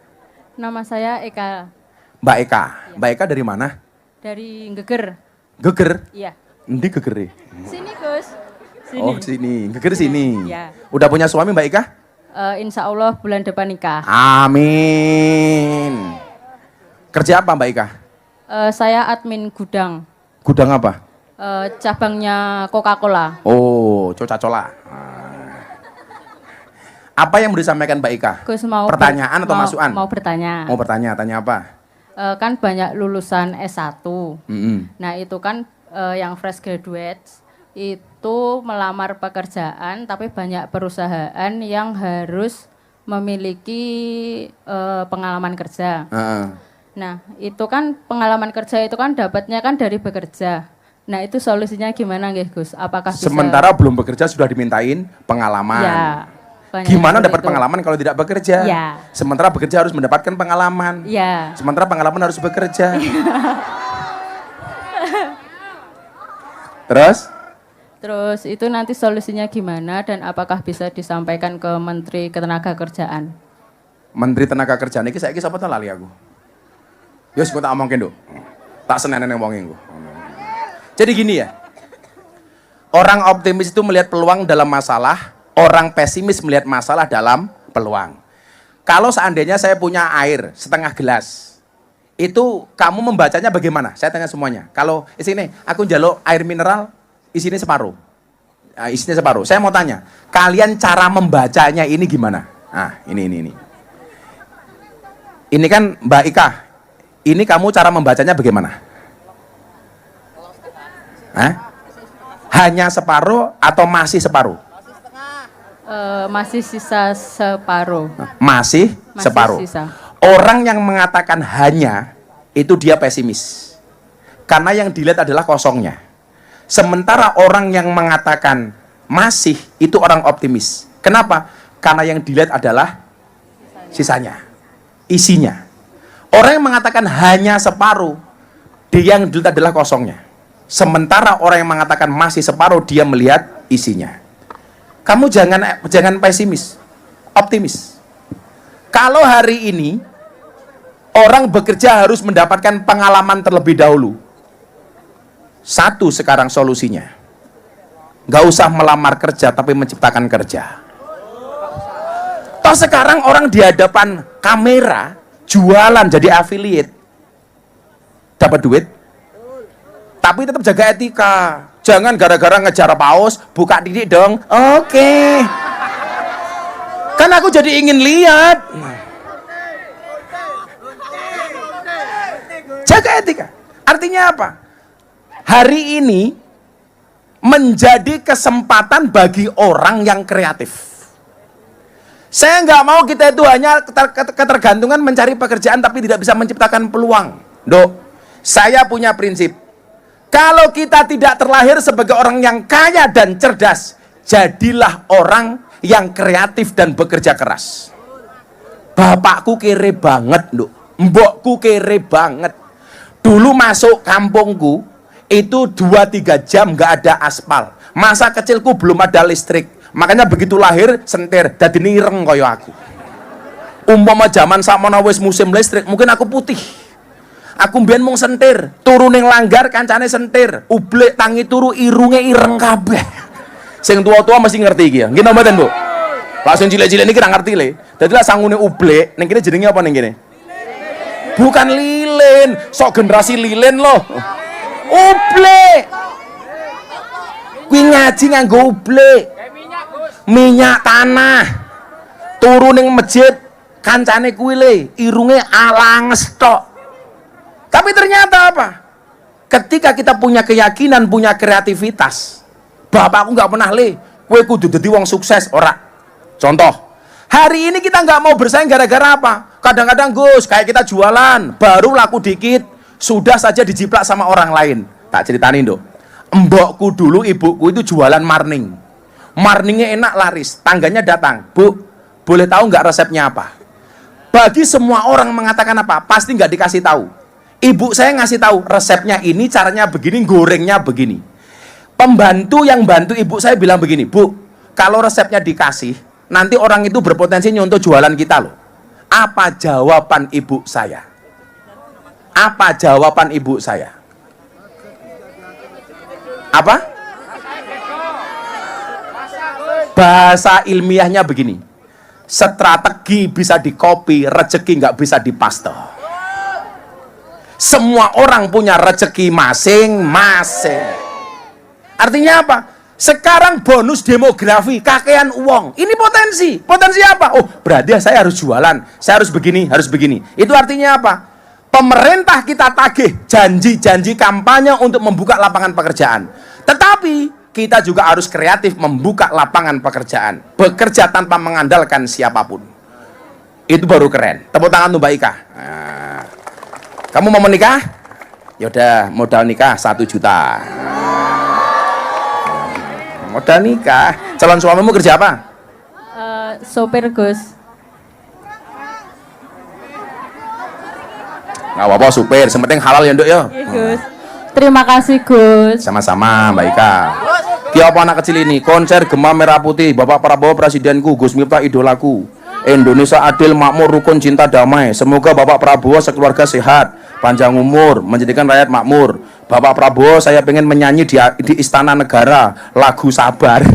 Nama saya Eka. Mbak Eka. Mbak Eka dari mana? Dari Geger. Geger? Iya. Endi Geger? Sini Gus. Sini. Oh sini, Geger sini. Iya. Udah punya suami Mbak Eka? Insya Allah bulan depan nikah. Amin. Kerja apa Mbak Eka? Saya admin gudang. Gudang apa? Cabangnya Coca-Cola. Oh, Coca-Cola. Apa yang mau disampaikan Mbak Ika? Gus mau pertanyaan atau masukan? Mau bertanya. Mau bertanya, tanya apa? Kan banyak lulusan S1. Nah itu kan yang fresh graduates itu melamar pekerjaan, tapi banyak perusahaan yang harus memiliki pengalaman kerja. Nah itu kan pengalaman kerja itu kan dapatnya kan dari bekerja. Nah itu solusinya gimana nggih Gus? Apakah bisa... Sementara belum bekerja sudah dimintain pengalaman. Ya. Gimana dapat pengalaman kalau tidak bekerja? Ya. Sementara bekerja harus mendapatkan pengalaman. Ya. Sementara pengalaman harus bekerja. Terus itu nanti solusinya gimana dan apakah bisa disampaikan ke Menteri Ketenagakerjaan? Menteri Tenaga Kerjaan ini saya siapa tahu lali aku. Yus, gue tak omongin dulu. Tak senenen yang ngomongin gue. Jadi gini ya. Orang optimis itu melihat peluang dalam masalah. Orang pesimis melihat masalah dalam peluang. Kalau seandainya saya punya air setengah gelas, itu kamu membacanya bagaimana? Saya tanya semuanya. Kalau sini, aku njaluk air mineral, isinya separuh. Isinya separuh. Saya mau tanya, kalian cara membacanya ini gimana? Nah, ini. Ini kan Mbak Ika. Ini kamu cara membacanya bagaimana? Hanya separuh atau masih separuh? Masih sisa separuh. Masih separuh. Sisa. Orang yang mengatakan hanya, itu dia pesimis. Karena yang dilihat adalah kosongnya. Sementara orang yang mengatakan masih, itu orang optimis. Kenapa? Karena yang dilihat adalah sisanya, isinya. Orang yang mengatakan hanya separuh, dia yang dilihat adalah kosongnya. Sementara orang yang mengatakan masih separuh, dia melihat isinya. Kamu jangan pesimis, optimis. Kalau hari ini orang bekerja harus mendapatkan pengalaman terlebih dahulu. Satu sekarang solusinya, nggak usah melamar kerja tapi menciptakan kerja. Toh sekarang orang di hadapan kamera jualan jadi affiliate, dapat duit, tapi tetap jaga etika. Jangan gara-gara ngejar paus buka titik dong. Oke. Kan aku jadi ingin lihat. Jaga etika. Artinya apa? Hari ini menjadi kesempatan bagi orang yang kreatif. Saya nggak mau kita itu hanya ketergantungan mencari pekerjaan tapi tidak bisa menciptakan peluang. Dok, saya punya prinsip. Kalau kita tidak terlahir sebagai orang yang kaya dan cerdas, jadilah orang yang kreatif dan bekerja keras. Bapakku kere banget, Dok. Mbokku kere banget. Dulu masuk kampungku, itu 2-3 jam nggak ada aspal. Masa kecilku belum ada listrik. Makanya begitu lahir, sentir. Dadi nireng kaya aku. Umpama zaman sakmono wis musim listrik, mungkin aku putih. Aku mbiyen mung sentir, turu ning langgar kancane sentir, ublek tangi turu irunge ireng kabeh. Sing tua-tua mesti ngerti iki ya. Nggih napa mboten, Bu? Lah sing cilik-cilik niki ra ngerti le. Dadi lah sangune ublek, ning kene jenenge apa ning kene? Bukan lilin, sok generasi lilin loh. Ublek. Kuwi ngaji nganggo ublek. Minyak tanah. Turu ning masjid kancane kuwi le, irunge alanges tok. Tapi ternyata apa? Ketika kita punya keyakinan, punya kreativitas, bapakku nggak pernah le, kue kudu dadi wong sukses, ora. Contoh, hari ini kita nggak mau bersaing gara-gara apa? Kadang-kadang Gus, kayak kita jualan, baru laku dikit, sudah saja dijiplak sama orang lain. Tak ceritain dong. Mbokku dulu, ibuku itu jualan marning. Marningnya enak laris, tangganya datang. Bu, boleh tahu nggak resepnya apa? Bagi semua orang mengatakan apa? Pasti nggak dikasih tahu. Ibu saya ngasih tahu resepnya ini, caranya begini, gorengnya begini. Pembantu yang bantu ibu saya bilang begini, Bu, kalau resepnya dikasih, nanti orang itu berpotensi nyontoh jualan kita loh. Apa jawaban ibu saya? Apa jawaban ibu saya? Apa? Bahasa ilmiahnya begini, strategi bisa dikopi, rezeki nggak bisa dipaste. Semua orang punya rezeki masing-masing. Artinya apa? Sekarang bonus demografi, kakean uang. Ini potensi. Potensi apa? Oh, berarti saya harus jualan. Saya harus begini, harus begini. Itu artinya apa? Pemerintah kita tagih janji-janji kampanye untuk membuka lapangan pekerjaan. Tetapi kita juga harus kreatif membuka lapangan pekerjaan. Bekerja tanpa mengandalkan siapapun. Itu baru keren. Tepuk tangan untuk Mbak Ika. Nah. Kamu mau menikah? Yaudah, modal nikah 1 juta. Modal nikah. Calon suamimu kerja apa? Sopir Gus. Nggak apa-apa, supir. Sementing halal ya, Nduk ya. Iya, Gus. Terima kasih, Gus. Sama-sama, Mbak Ika. Dia apa anak kecil ini? Konser Gema Merah Putih. Bapak Prabowo presidenku, Gus Miftah idolaku. Indonesia adil, makmur, rukun, cinta, damai. Semoga Bapak Prabowo sekeluarga sehat, panjang umur, menjadikan rakyat makmur. Bapak Prabowo saya pengen menyanyi di Istana Negara lagu Sabar.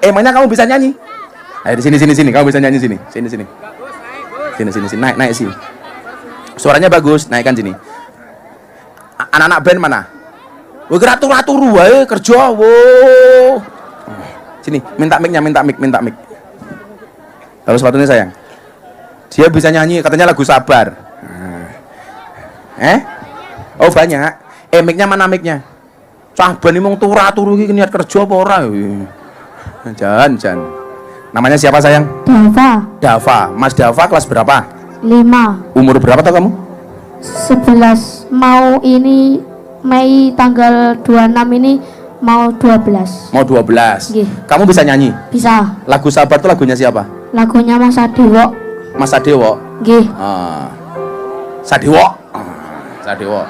Emangnya kamu bisa nyanyi? Ayo di sini, kamu bisa nyanyi sini. Sini. Naik sini. Suaranya bagus, naikkan sini. Anak-anak band mana? Wah, turu wae kerja, wo. Sini, minta mic. Taruh sepatunya sayang. Dia bisa nyanyi, katanya lagu Sabar. Oh banyak. Mic-nya mana mic-nya? Sabar nih mong turu iki niat kerja apa ora? Jan. Namanya siapa sayang? Dava. Mas Dava kelas berapa? 5. Umur berapa tau kamu? 11. Mau ini Mei tanggal 26 ini Mau 12. Mau 12. Nggih. Kamu bisa nyanyi? Bisa. Lagu Sabar itu lagunya siapa? Lagunya Mas Adewo. Mas Sadewo. Nggih. Sadewo. Sadewo.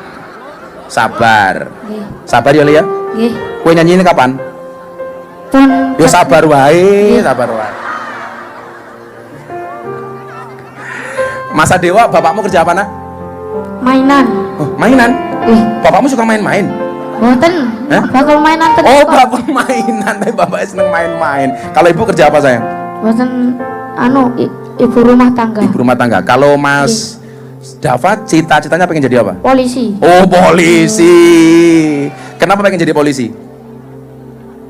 Sabar. Nggih. Sabar ya Lia? Nggih. Kowe nyanyi ini kapan? Pun Yo sabar wae, sabar wae. Mas Sadewo, bapakmu kerja apa, Nak? mainan. Oh, mainan. Bapakmu suka main-main? Boten. Hah? Bakal mainan terus. Oh, kok. bapak mainan, tapi bapaknya seneng main-main. Kalau ibu kerja apa sayang? Boten ibu rumah tangga. Ibu rumah tangga. Kalau Mas Dava, cita-citanya pengen jadi apa? Polisi. Oh, polisi. Kenapa pengen jadi polisi?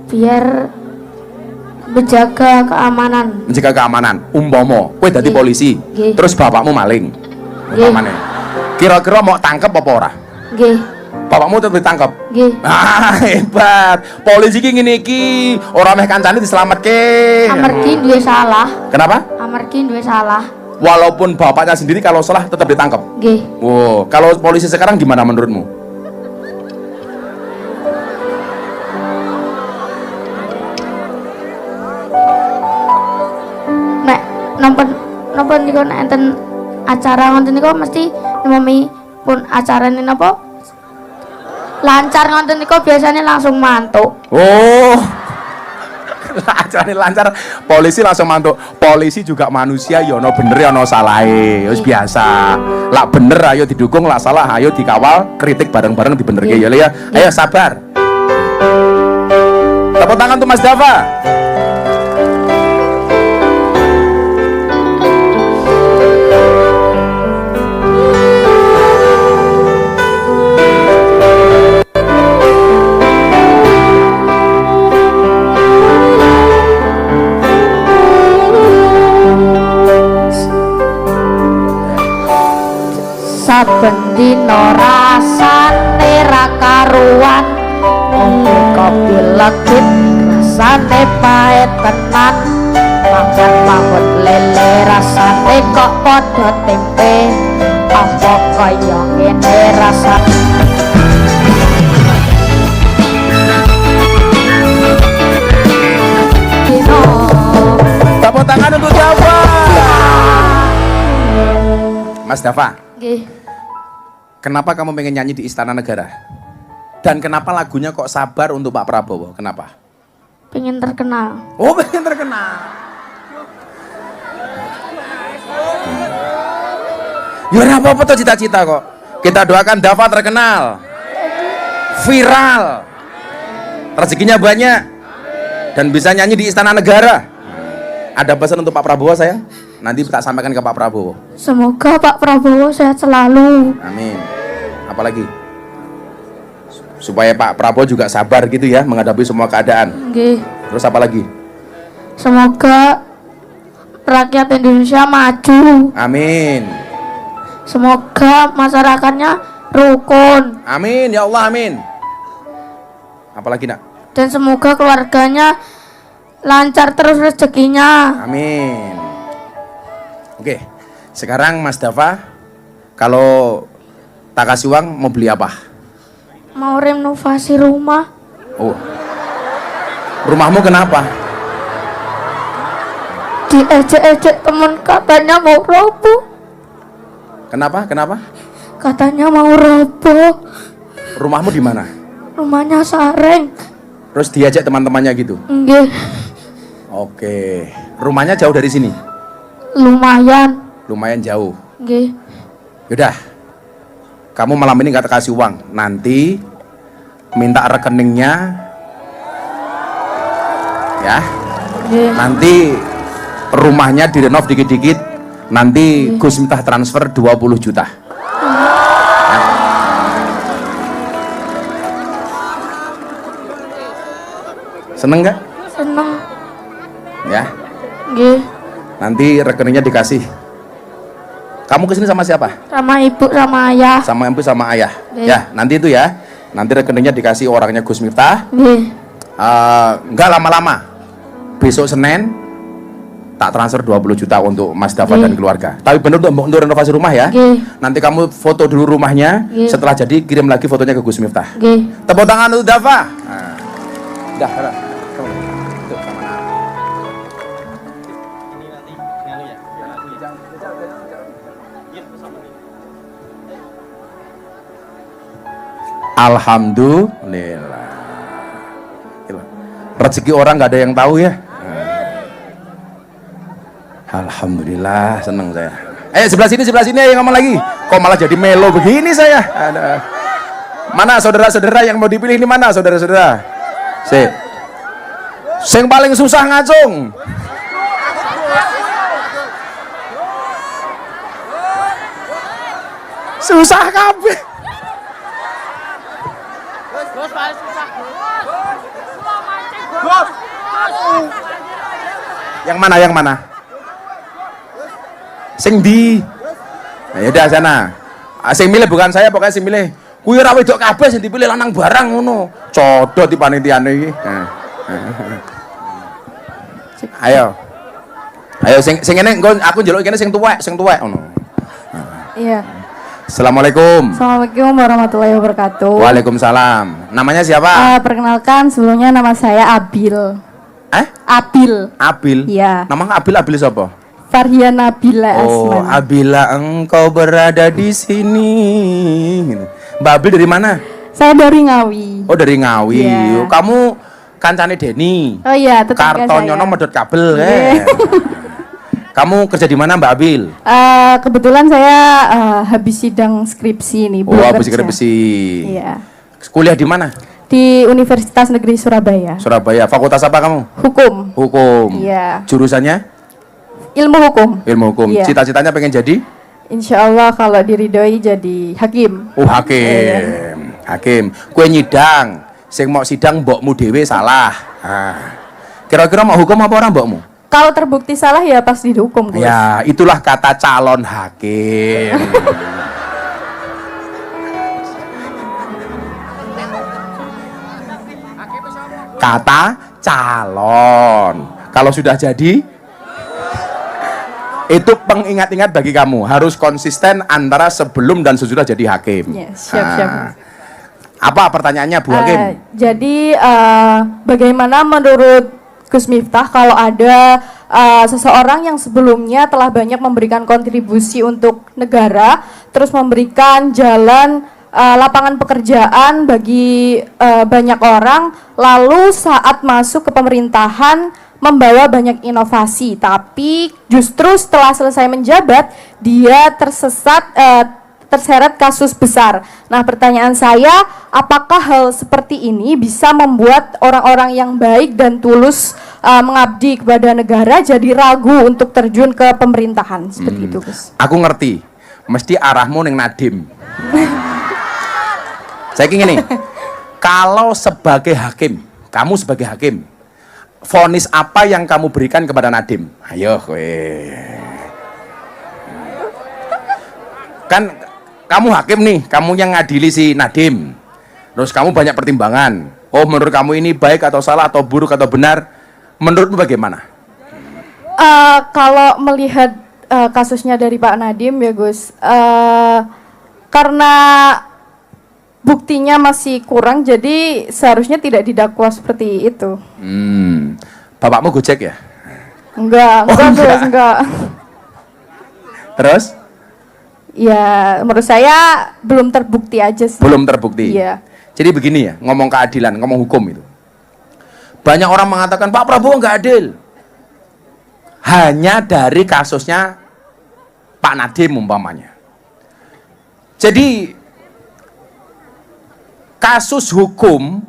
Biar menjaga keamanan. Menjaga keamanan. Umpomo, kowe dadi polisi. Nggih. Terus bapakmu maling. Nggih. Umpamane. Kira-kira mau tangkep apa ora? Nggih. Bapakmu tetep ditangkep. Nggih. Ah, hebat. Polisi ki ngene iki, ora meh kancane dislametke. Amargi duwe salah. Kenapa? Amargi duwe salah. Walaupun bapaknya sendiri kalau salah tetap ditangkap. Nggih. Wow, kalau polisi sekarang gimana menurutmu? Nek napa niku nek enten acara ngoten niku mesti nemoni pun acarane napa lancar ngoten niku biasanya langsung mantuk. Oh. Acarane lancar, polisi langsung mantuk. Polisi juga manusia, ya ono bener ya ono salahe. Wis biasa. Lak bener ayo didukung, lak salah ayo dikawal, kritik bareng-bareng dibenerke ya Le ya. Ayo sabar. Tepuk tangan untuk Mas Dava. Saben dina rasane ra karuan, kopi legit rasane pahit tenan, makan mangut lele rasane kok padha tempe, apa kaya ngene rasane. Tepuk tangan untuk Dava. Mas Dava. Nggih. Kenapa kamu pengen nyanyi di Istana Negara? Dan kenapa lagunya kok Sabar untuk Pak Prabowo? Kenapa? Pengen terkenal. Oh, pengen terkenal. Ya ora apa-apa tuh cita-cita kok. Kita doakan Dava terkenal. Viral. Rezekinya banyak. Dan bisa nyanyi di Istana Negara. Ada pesan untuk Pak Prabowo sayang? Nanti tak sampaikan ke Pak Prabowo. Semoga Pak Prabowo sehat selalu. Amin. Apalagi? Supaya Pak Prabowo juga sabar gitu ya menghadapi semua keadaan. Nggih. Terus apa lagi? Semoga rakyat Indonesia maju. Amin. Semoga masyarakatnya rukun. Amin ya Allah, amin. Apalagi nak? Dan semoga keluarganya lancar terus rezekinya. Amin. Oke, sekarang Mas Dava, kalau tak kasih uang mau beli apa? Mau renovasi rumah. Oh, rumahmu kenapa? Diejek-ejek temen katanya mau roboh. Kenapa? Kenapa? Katanya mau roboh. Rumahmu di mana? Rumahnya sareng. Terus diajak teman-temannya gitu? Nggih. Oke, rumahnya jauh dari sini? Lumayan. Lumayan jauh. Nggih. Yaudah, kamu malam ini nggak kasih uang, nanti minta rekeningnya, ya. Nggih. Nanti rumahnya direnov dikit-dikit, nanti Gus Miftah transfer 20 juta. Ya. Seneng nggak? Seneng. Ya. Nggih. Nanti rekeningnya dikasih. Kamu kesini sama siapa? Sama ibu sama ayah. Sama ibu sama ayah. Nggih. Ya, nanti itu ya. Nanti rekeningnya dikasih orangnya Gus Miftah. Nggih. Nggak lama-lama. Besok Senin tak transfer 20 juta untuk Mas Dava dan keluarga. Tapi benar untuk renovasi rumah ya. Nggih. Nanti kamu foto dulu rumahnya. Nggih. Setelah jadi kirim lagi fotonya ke Gus Miftah. Nggih. Tepuk tangan untuk Dava. Nah. Dah, dah. Tuh, sama Nana. Alhamdulillah. Rezeki orang nggak ada yang tahu ya. Alhamdulillah, seneng saya. Sebelah sini ayo ngomong lagi. Kok malah jadi melo begini saya? Ada. Mana saudara-saudara yang mau dipilih ini mana saudara-saudara? Sing paling susah ngacung. Susah kabeh. Yang mana? Yang mana? Sing di. Nah, yaudah sana. Sing milih bukan saya, pokoknya sing milih. Kuwi ora wedok kabeh sing dipilih lanang barang ngono. Codot di panitiane iki. Ayo. Ayo sing ngene aku njaluk kene sing tuwek ngono. Iya. Assalamualaikum. Assalamualaikum warahmatullahi wabarakatuh. Waalaikumsalam. Namanya siapa? Perkenalkan sebelumnya nama saya Abil. Abil. Abil. Iya. Nama Abil siapa? Farhian Nabila Oh, Asman. Abila engkau berada di sini. Mbak Abil dari mana? Saya dari Ngawi. Oh, dari Ngawi. Iya. Kamu kancane Deni. Oh iya, tetangga Kartonyono saya. medot kabel Iya. Kamu kerja di mana Mbak Abil? Kebetulan saya habis sidang skripsi nih. Oh, habis skripsi. Iya. Kuliah di mana? Di Universitas Negeri Surabaya. Surabaya. Fakultas apa kamu? Hukum. Hukum. Iya. Jurusannya? Ilmu hukum. Ilmu hukum. Iya. Cita-citanya pengen jadi? Insya Allah kalau diridhoi jadi hakim. Oh, hakim. Hakim. Kue nyidang. Sing mau sidang mbokmu dhewe salah. Kira-kira mau hukum apa orang mbokmu? Kalau terbukti salah ya pasti dihukum, Gus. Ya, itulah kata calon hakim. Kata calon. Kalau sudah jadi, itu pengingat-ingat bagi kamu. Harus konsisten antara sebelum dan sesudah jadi hakim. Ya, siap. Apa pertanyaannya, Bu Hakim? Jadi bagaimana menurut Gus Miftah kalau ada seseorang yang sebelumnya telah banyak memberikan kontribusi untuk negara, terus memberikan jalan lapangan pekerjaan bagi banyak orang, lalu saat masuk ke pemerintahan membawa banyak inovasi, tapi justru setelah selesai menjabat dia terseret kasus besar. Nah, pertanyaan saya, apakah hal seperti ini bisa membuat orang-orang yang baik dan tulus mengabdi kepada negara jadi ragu untuk terjun ke pemerintahan seperti itu, Gus? Aku ngerti, mesti arahmu neng Nadim. Saya ingin nih, kalau sebagai hakim, kamu sebagai hakim, vonis apa yang kamu berikan kepada Nadim? Ayo, kan kamu hakim nih, kamu yang ngadili si Nadim. Terus kamu banyak pertimbangan. Oh, menurut kamu ini baik atau salah atau buruk atau benar? Menurutmu bagaimana? Kalau melihat kasusnya dari Pak Nadim ya Gus, karena buktinya masih kurang, jadi seharusnya tidak didakwa seperti itu. Bapakmu gojek ya? Enggak. Gus, enggak. Terus? Ya, menurut saya belum terbukti aja sih. Belum terbukti. Iya. Jadi begini ya, ngomong keadilan, ngomong hukum itu. Banyak orang mengatakan Pak Prabowo nggak adil. Hanya dari kasusnya Pak Nadiem umpamanya. Jadi kasus hukum,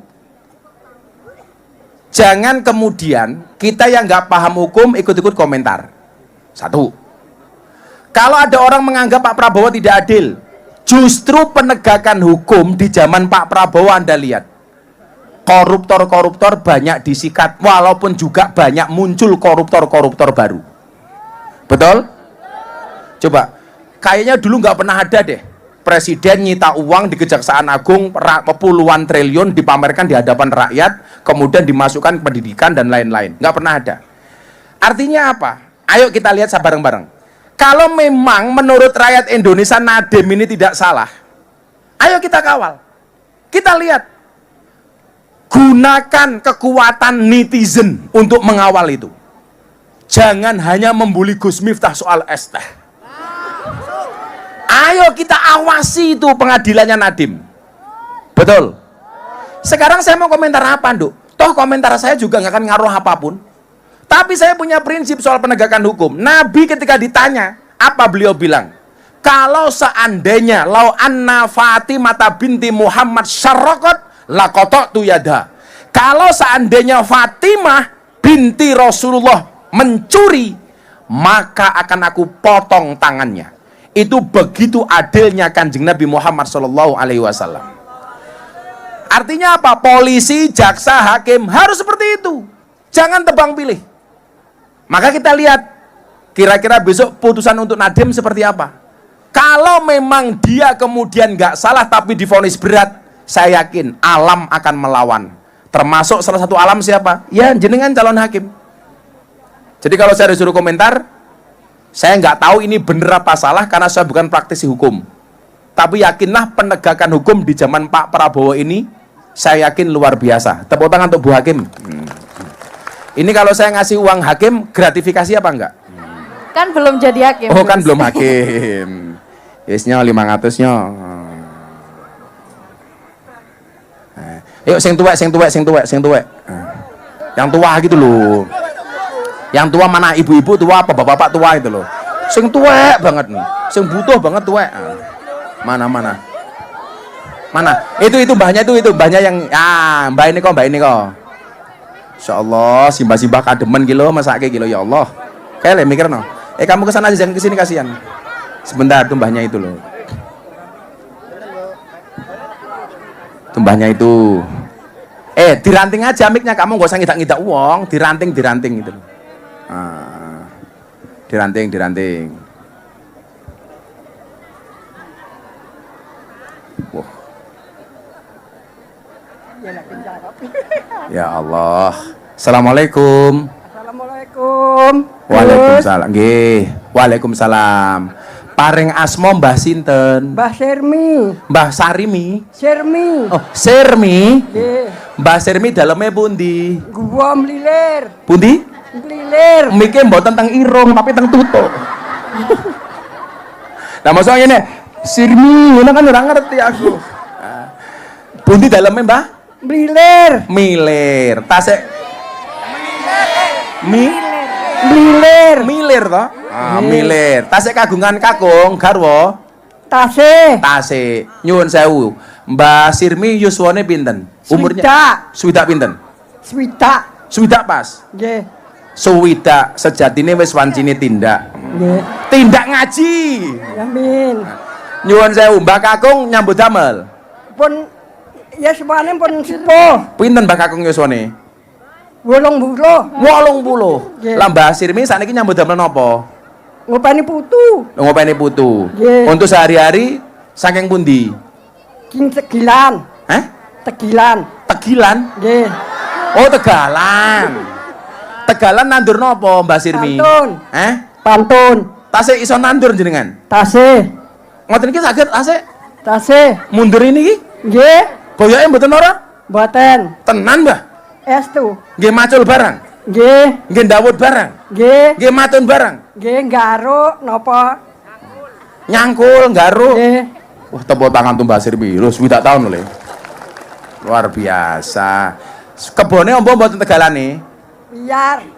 jangan kemudian kita yang nggak paham hukum ikut-ikut komentar. Satu. Kalau ada orang menganggap Pak Prabowo tidak adil, justru penegakan hukum di zaman Pak Prabowo Anda lihat. Koruptor-koruptor banyak disikat, walaupun juga banyak muncul koruptor-koruptor baru. Betul? Coba, kayaknya dulu nggak pernah ada deh. Presiden nyita uang di Kejaksaan Agung puluhan triliun dipamerkan di hadapan rakyat, kemudian dimasukkan ke pendidikan dan lain-lain. Nggak pernah ada. Artinya apa? Ayo kita lihat bareng-bareng. Kalau memang menurut rakyat Indonesia Nadiem ini tidak salah, ayo kita kawal. Kita lihat. Gunakan kekuatan netizen untuk mengawal itu. Jangan hanya membuli Gus Miftah soal es teh. Ayo kita awasi itu pengadilannya Nadiem. Betul. Sekarang saya mau komentar apa, Nduk? Toh komentar saya juga nggak akan ngaruh apapun. Tapi saya punya prinsip soal penegakan hukum. Nabi ketika ditanya, apa beliau bilang? Kalau seandainya lau anna Fatimah binti Muhammad syarraqat laqata'tu yada. Kalau seandainya Fatimah binti Rasulullah mencuri, maka akan aku potong tangannya. Itu begitu adilnya Kanjeng Nabi Muhammad sallallahu alaihi wasallam. Artinya apa? Polisi, jaksa, hakim harus seperti itu. Jangan tebang pilih. Maka kita lihat kira-kira besok putusan untuk Nadiem seperti apa. Kalau memang dia kemudian nggak salah tapi divonis berat, saya yakin alam akan melawan. Termasuk salah satu alam siapa? Ya jenengan calon hakim. Jadi kalau saya disuruh komentar, saya nggak tahu ini benar apa salah karena saya bukan praktisi hukum. Tapi yakinlah penegakan hukum di zaman Pak Prabowo ini, saya yakin luar biasa. Tepuk tangan untuk Bu Hakim. Ini kalau saya ngasih uang hakim, gratifikasi apa enggak? Kan belum jadi hakim. Oh kan belum hakim. Yesnya 500 nya. Yuk sing tuwek. Yang tua gitu loh. Yang tua mana, ibu-ibu tua apa bapak-bapak tua itu loh. Sing tuwek banget nih. Sing butuh banget tuwek. Mana? Itu mbahnya mbahnya yang mbak ini kok. Insyaallah simbah-simbah kademen gitu masake gitu ya Allah. Kayak mikir no. Kamu kesana aja jangan kesini kasihan. Sebentar tumbahnya itu loh. Tumbahnya itu. Diranting aja miknya, kamu gak usah ngidak-ngidak uang, diranting gitu loh. Diranting. Wah. Ya Allah. Assalamualaikum. Assalamualaikum. Waalaikumsalam. Nggih. Waalaikumsalam. Paring asma Mbah sinten? Mbah Sermi. Mbah Sarimi. Sermi. Oh, Sermi. Nggih. Mbah Sermi daleme pundi? Gua mlilir. Pundi? Mlilir. Mikir mboten teng irung tapi teng tutuk. Nah, maksudnya ngene, Sirmi, ngono kan ora ngerti aku. Pundi daleme Mbah? Mlilir. Milir. Tasik Milir toh? Milir. Tasik kagungan kakung garwa. Tasik. Nyuwun sewu. Mbah Sirmi yuswane pinten? Umurnya swidak pinten? Swidak pas. Nggih. Swidak sejatine wis wancine tindak. Nggih. Tindak ngaji. Amin. Nyuwun sewu, Mbah Kakung nyambut damel. Pun ya sepane pun sepuh. Pinten Mbah Kakung yuswane? 80. Nggih. Lah Mbah Sirmi sakniki nyambut damel napa? Ngopeni putu. Ngopeni putu. Nggih. Untuk sehari-hari saking pundi? King Tegilan. Tegilan. Nggih. Oh, Tegalan. Tegalan nandur napa Mbah Sirmi? Pantun. Pantun. Tasik iso nandur jenengan? Tasik. Ngoten iki saged tasik? Tasik. Mundur ini iki? Nggih. Boyoke mboten ora? Mboten. Tenan, Mbah? Estu. Nggih macul barang? Nggih. Nggih ndawut barang? Nggih. Nggih matun barang? Nggih garuk napa? Nyangkul, garuk. Nggih. Wah, tepuk tangan tuh Mbah Sirmi. Lho, 7 tahun lho. Luar biasa. Kebone ombo mboten tegalane?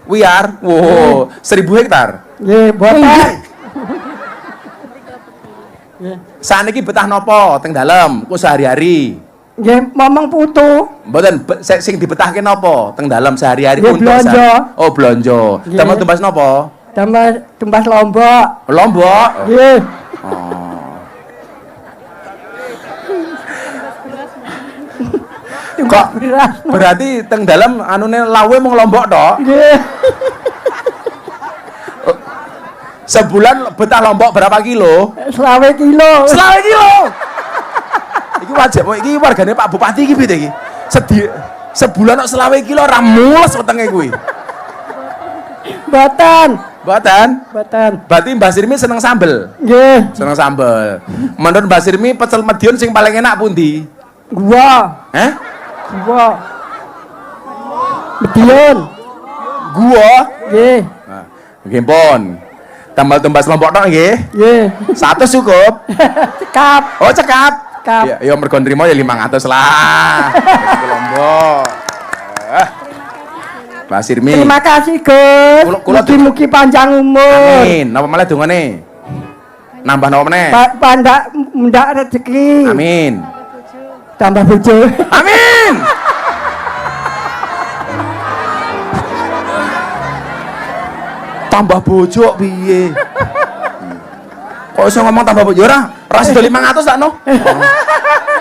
Wiar. Wow, 1000 hektar. Nggih, mboten. Saniki betah nopo teng dalem? Ku sehari-hari. Nggih, momong putu. Mboten sing dibetahke napa teng dalem sehari-hari Nggih, untuk blonjo. Oh, blonjo. Nggih. Damel tumbas napa? Tumbas Lombok. Lombok. Nggih. Kok berarti teng dalem anune lawe mung Lombok tok? Nggih. Sebulan betah Lombok berapa kilo? 20 kilo. 20 kilo. Iki wajib, iki wargane Pak Bupati iki piye iki? Sebulan kok 20 kilo ra mules wetenge kuwi. Mboten. Berarti Mbah Sirmi seneng sambel. Nggih. Seneng sambel. Menurut Mbah Sirmi pecel Madiun sing paling enak pundi? Gua. Gua. Medion. Gua. Nggih. Nah, nggih pun. Tambal tumbas lombok tok nggih. Nggih. 100 cukup. Cekap. Oh, cekap. Cekap. Ya mergo nrimo ya 500 lah. Lombok. Mbak Sirmi. Terima kasih, Gus. Mugi-mugi panjang umur. Amin. Napa malah dongane? Nambah napa meneh? Pandak mundak rezeki. Amin. Tambah bojo. Amin. Tambah bojo piye? Kok iso ngomong tambah bojo ora? Ora sida 500 tak no?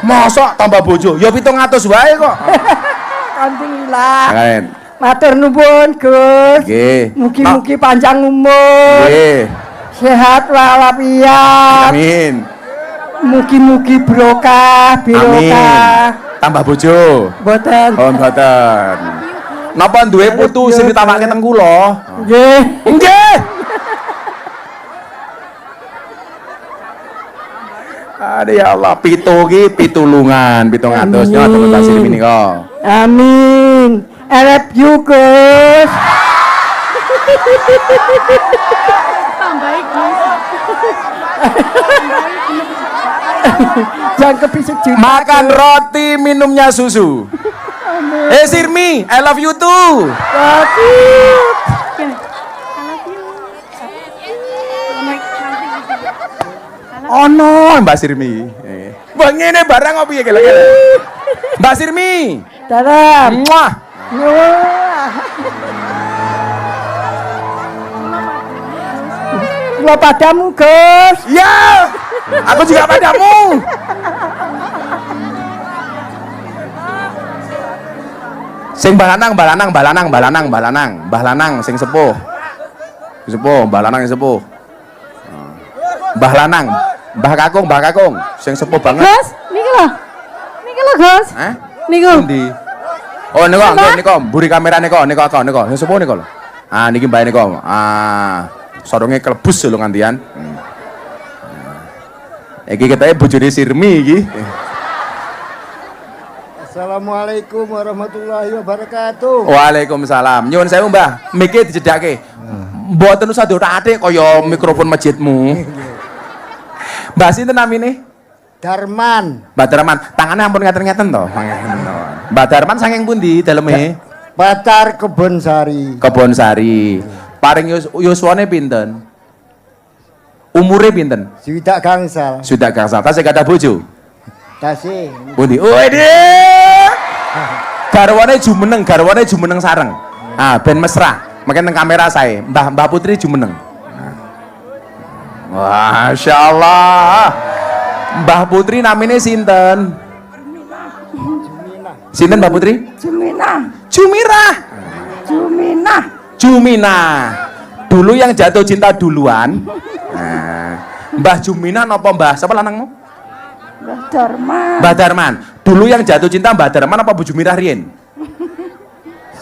Mosok tambah bojo? Ya 700 wae kok. Kanting ilang. Keren. Matur nuwun, Gus. Nggih. Mugi-mugi panjang umur. Nggih. Sehat walafiat. Amin. Mugi-mugi barokah. Amin. Tambah bojo. Mboten. Oh, mboten. Napa duwe putu sing ditawake teng kula? Nggih. Nggih. Aduh ya Allah, pitulungan, 700 nya teman Mbak Sirmi nika. Amin. I love you, Gus. Jangan kepisik juga. Makan roti, minumnya susu. Sirmi, I love you too. Oh no, Mbak Sirmi. Bang ngene barang apa ya kira-kira? Mbak Sirmi. Dalam. Muah. Lo padamu, Gus. Ya. Aku juga padamu. Sing balanang sing sepuh. Sepuh, balanang sing sepuh. Mbah Lanang, Mbah Kakung, sing sepuh banget. Gus, niki lho Gus. Hah? Niku. Endi? Oh niku, mburi kamerane kok, niku sing sepuh niku lho. Ah niki mbae niku. Ah, sorongnya kelebus lho ngantian. Iki ketake bojone Sirmi iki. Assalamualaikum warahmatullahi wabarakatuh. Waalaikumsalam. Nyuwun sewu, Mbah. Miki dijedake. Mboten usah diotak-atik kaya mikrofon masjidmu. Mbah sinten namine? Darman. Mbah Darman. Tangane ampun ngeten-ngeten to. Mbah Darman saking pundi daleme? Pacar Kebon Sari. Kebon Sari. Paring yuswane pinten? Umure pinten? Swidak gangsal. Sudah gangsal. Tasih kada bojo? Tasih. Pundi? Wede. Garwane jumeneng sareng. Ah, ben mesra. Makin teng kamera saya. Mbah Putri jumeneng. Masya Allah. Mbah Putri namanya sinten? Sinten Mbah Putri? Jumina. Dulu yang jatuh cinta duluan. Nah, Mbah Jumina napa Mbah? Siapa lanangmu? Mbah Darman. Dulu yang jatuh cinta Mbah Darman apa Bu Jumirah riyen?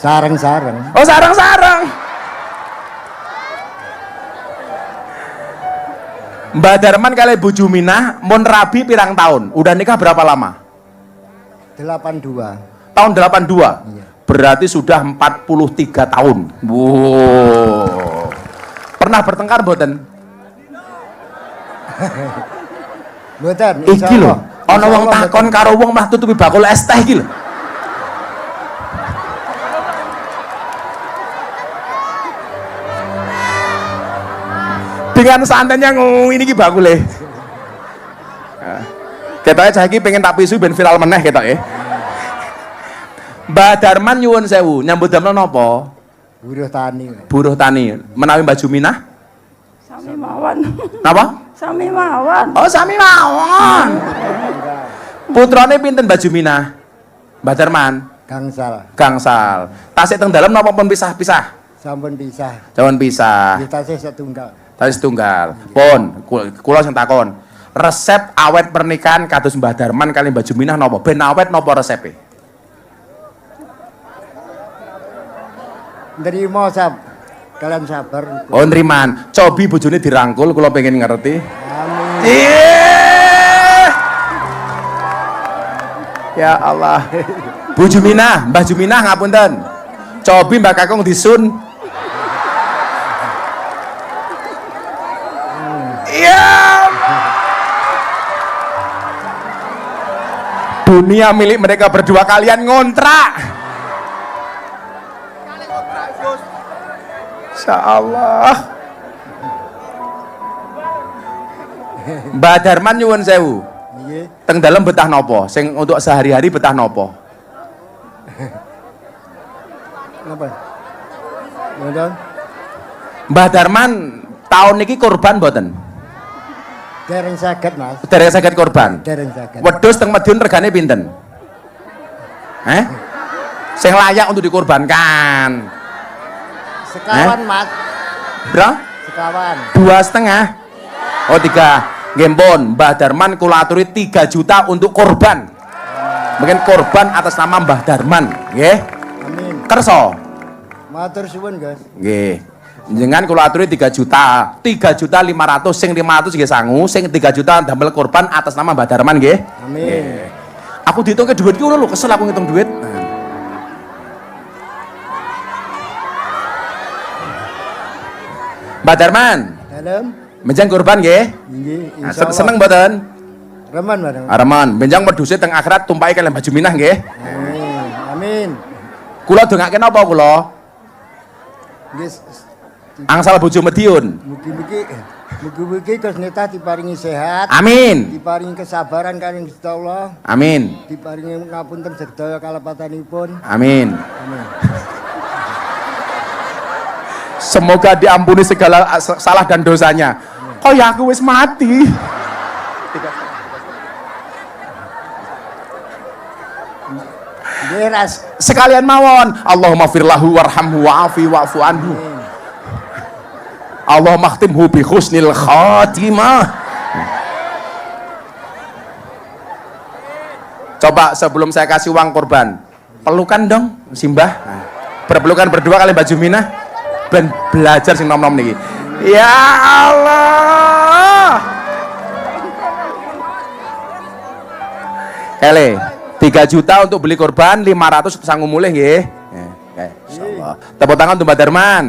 Sareng-sareng. Oh, sareng-sareng. Mbah Darman kali Bu Juminah mun rabi pirang tahun? Udah nikah berapa lama? 82. Tahun 82. Iya. Berarti sudah 43 tahun. Wow. Pernah bertengkar mboten? Mboten. Iki lho, ana wong takon karo wong mah tutupi bakul es teh iki lho. Dengan santainya ngomong ini bakule. Ketoknya cah iki pengen tak pisu ben viral meneh ketoke. Mbah Darman nyuwun sewu, nyambut damel napa? Buruh tani. Buruh tani. Menawi Mbah Juminah? Sami mawon. Napa? Sami mawon. Oh, sami mawon. Putrane pinten Mbah Juminah? Mbah Darman? Gangsal. Tasih teng dalem napa pun pisah-pisah? Sampun pisah. Sampun pisah. Tasih setunggal. Tasih setunggal. Pun kula sing takon. Resep awet pernikahan kados Mbah Darman kali Mbah Juminah napa? Ben awet napa resepe? Nrimo kalian sabar. Oh, nriman. Cobi bojone dirangkul kula pengen ngerti. Amin. Ya Allah. Bu Juminah, Mbah Juminah ngapunten. Cobi Mbak Kakung disun. Iya. Dunia milik mereka berdua, kalian ngontrak. Insya Allah. Mbak Darman nyuwun sewu. Teng dalam betah nopo? Sing untuk sehari-hari betah nopo? Napa? Mbah Darman tahun niki korban mboten? Dereng saged, Mas. Dereng saged korban. Dereng saged. Wedhus teng Madiun regane pinten? Sing layak untuk dikorbankan. Sekawan, Mas. Bro? Sekawan. 2,5. Oh 3. Nggih pun, Mbah Darman kula aturi 3 juta untuk korban. Mungkin korban atas nama Mbah Darman, nggih. Amin. Kerso. Matur suwun, Guys. Nggih. Jenengan kula aturi 3 juta. 3.500.000, sing 500 nggih sangu, sing 3 juta damel korban atas nama Mbah Darman nggih. Amin. Aku dihitung ke duit ki lho, kesel aku ngitung duit. Mbah Darman, Dalam. menjang korban nggih. Nggih, Nah, insyaallah. seneng mboten? Reman, Mas. Areman, benjang wedhuse teng akhirat tumpahi kalian baju minah nggih. Amin. Amin. Kula dongake napa kula? Nggih, Angsal bojo Madiun. mugi-mugi Gus Neta diparingi sehat, Amin. diparingi kesabaran kalian Gusti Allah, Amin. diparingi ngapunten sedaya kalepatanipun. Amin. Amin. Semoga diampuni segala salah dan dosanya. Kok ya aku wis mati. Nggih, Ras. Sekalian mawon, Allahumma firlahu warhamhu wa'afi wa'fu anhu. Allahumma khtimhu bi husnil khatimah. Coba sebelum saya kasih uang korban, pelukan dong Simbah. Berpelukan berdua kalian baju minah. Ben belajar sing nom-nom niki. Ya Allah. Kele 3 juta untuk beli korban, 500 sanggup mulih nggih. Insyaallah. Tepuk tangan untuk Mbak Darman.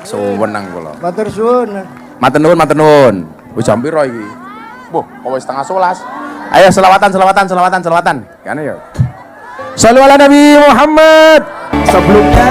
Suwenang kula. Matur suwun. Matur nuwun, matur nuwun. Wis jam piro iki? Boh, kok wis setengah 11. Ayo selawatan. Kan ya. Shallu ala Nabi Muhammad. Sebelumnya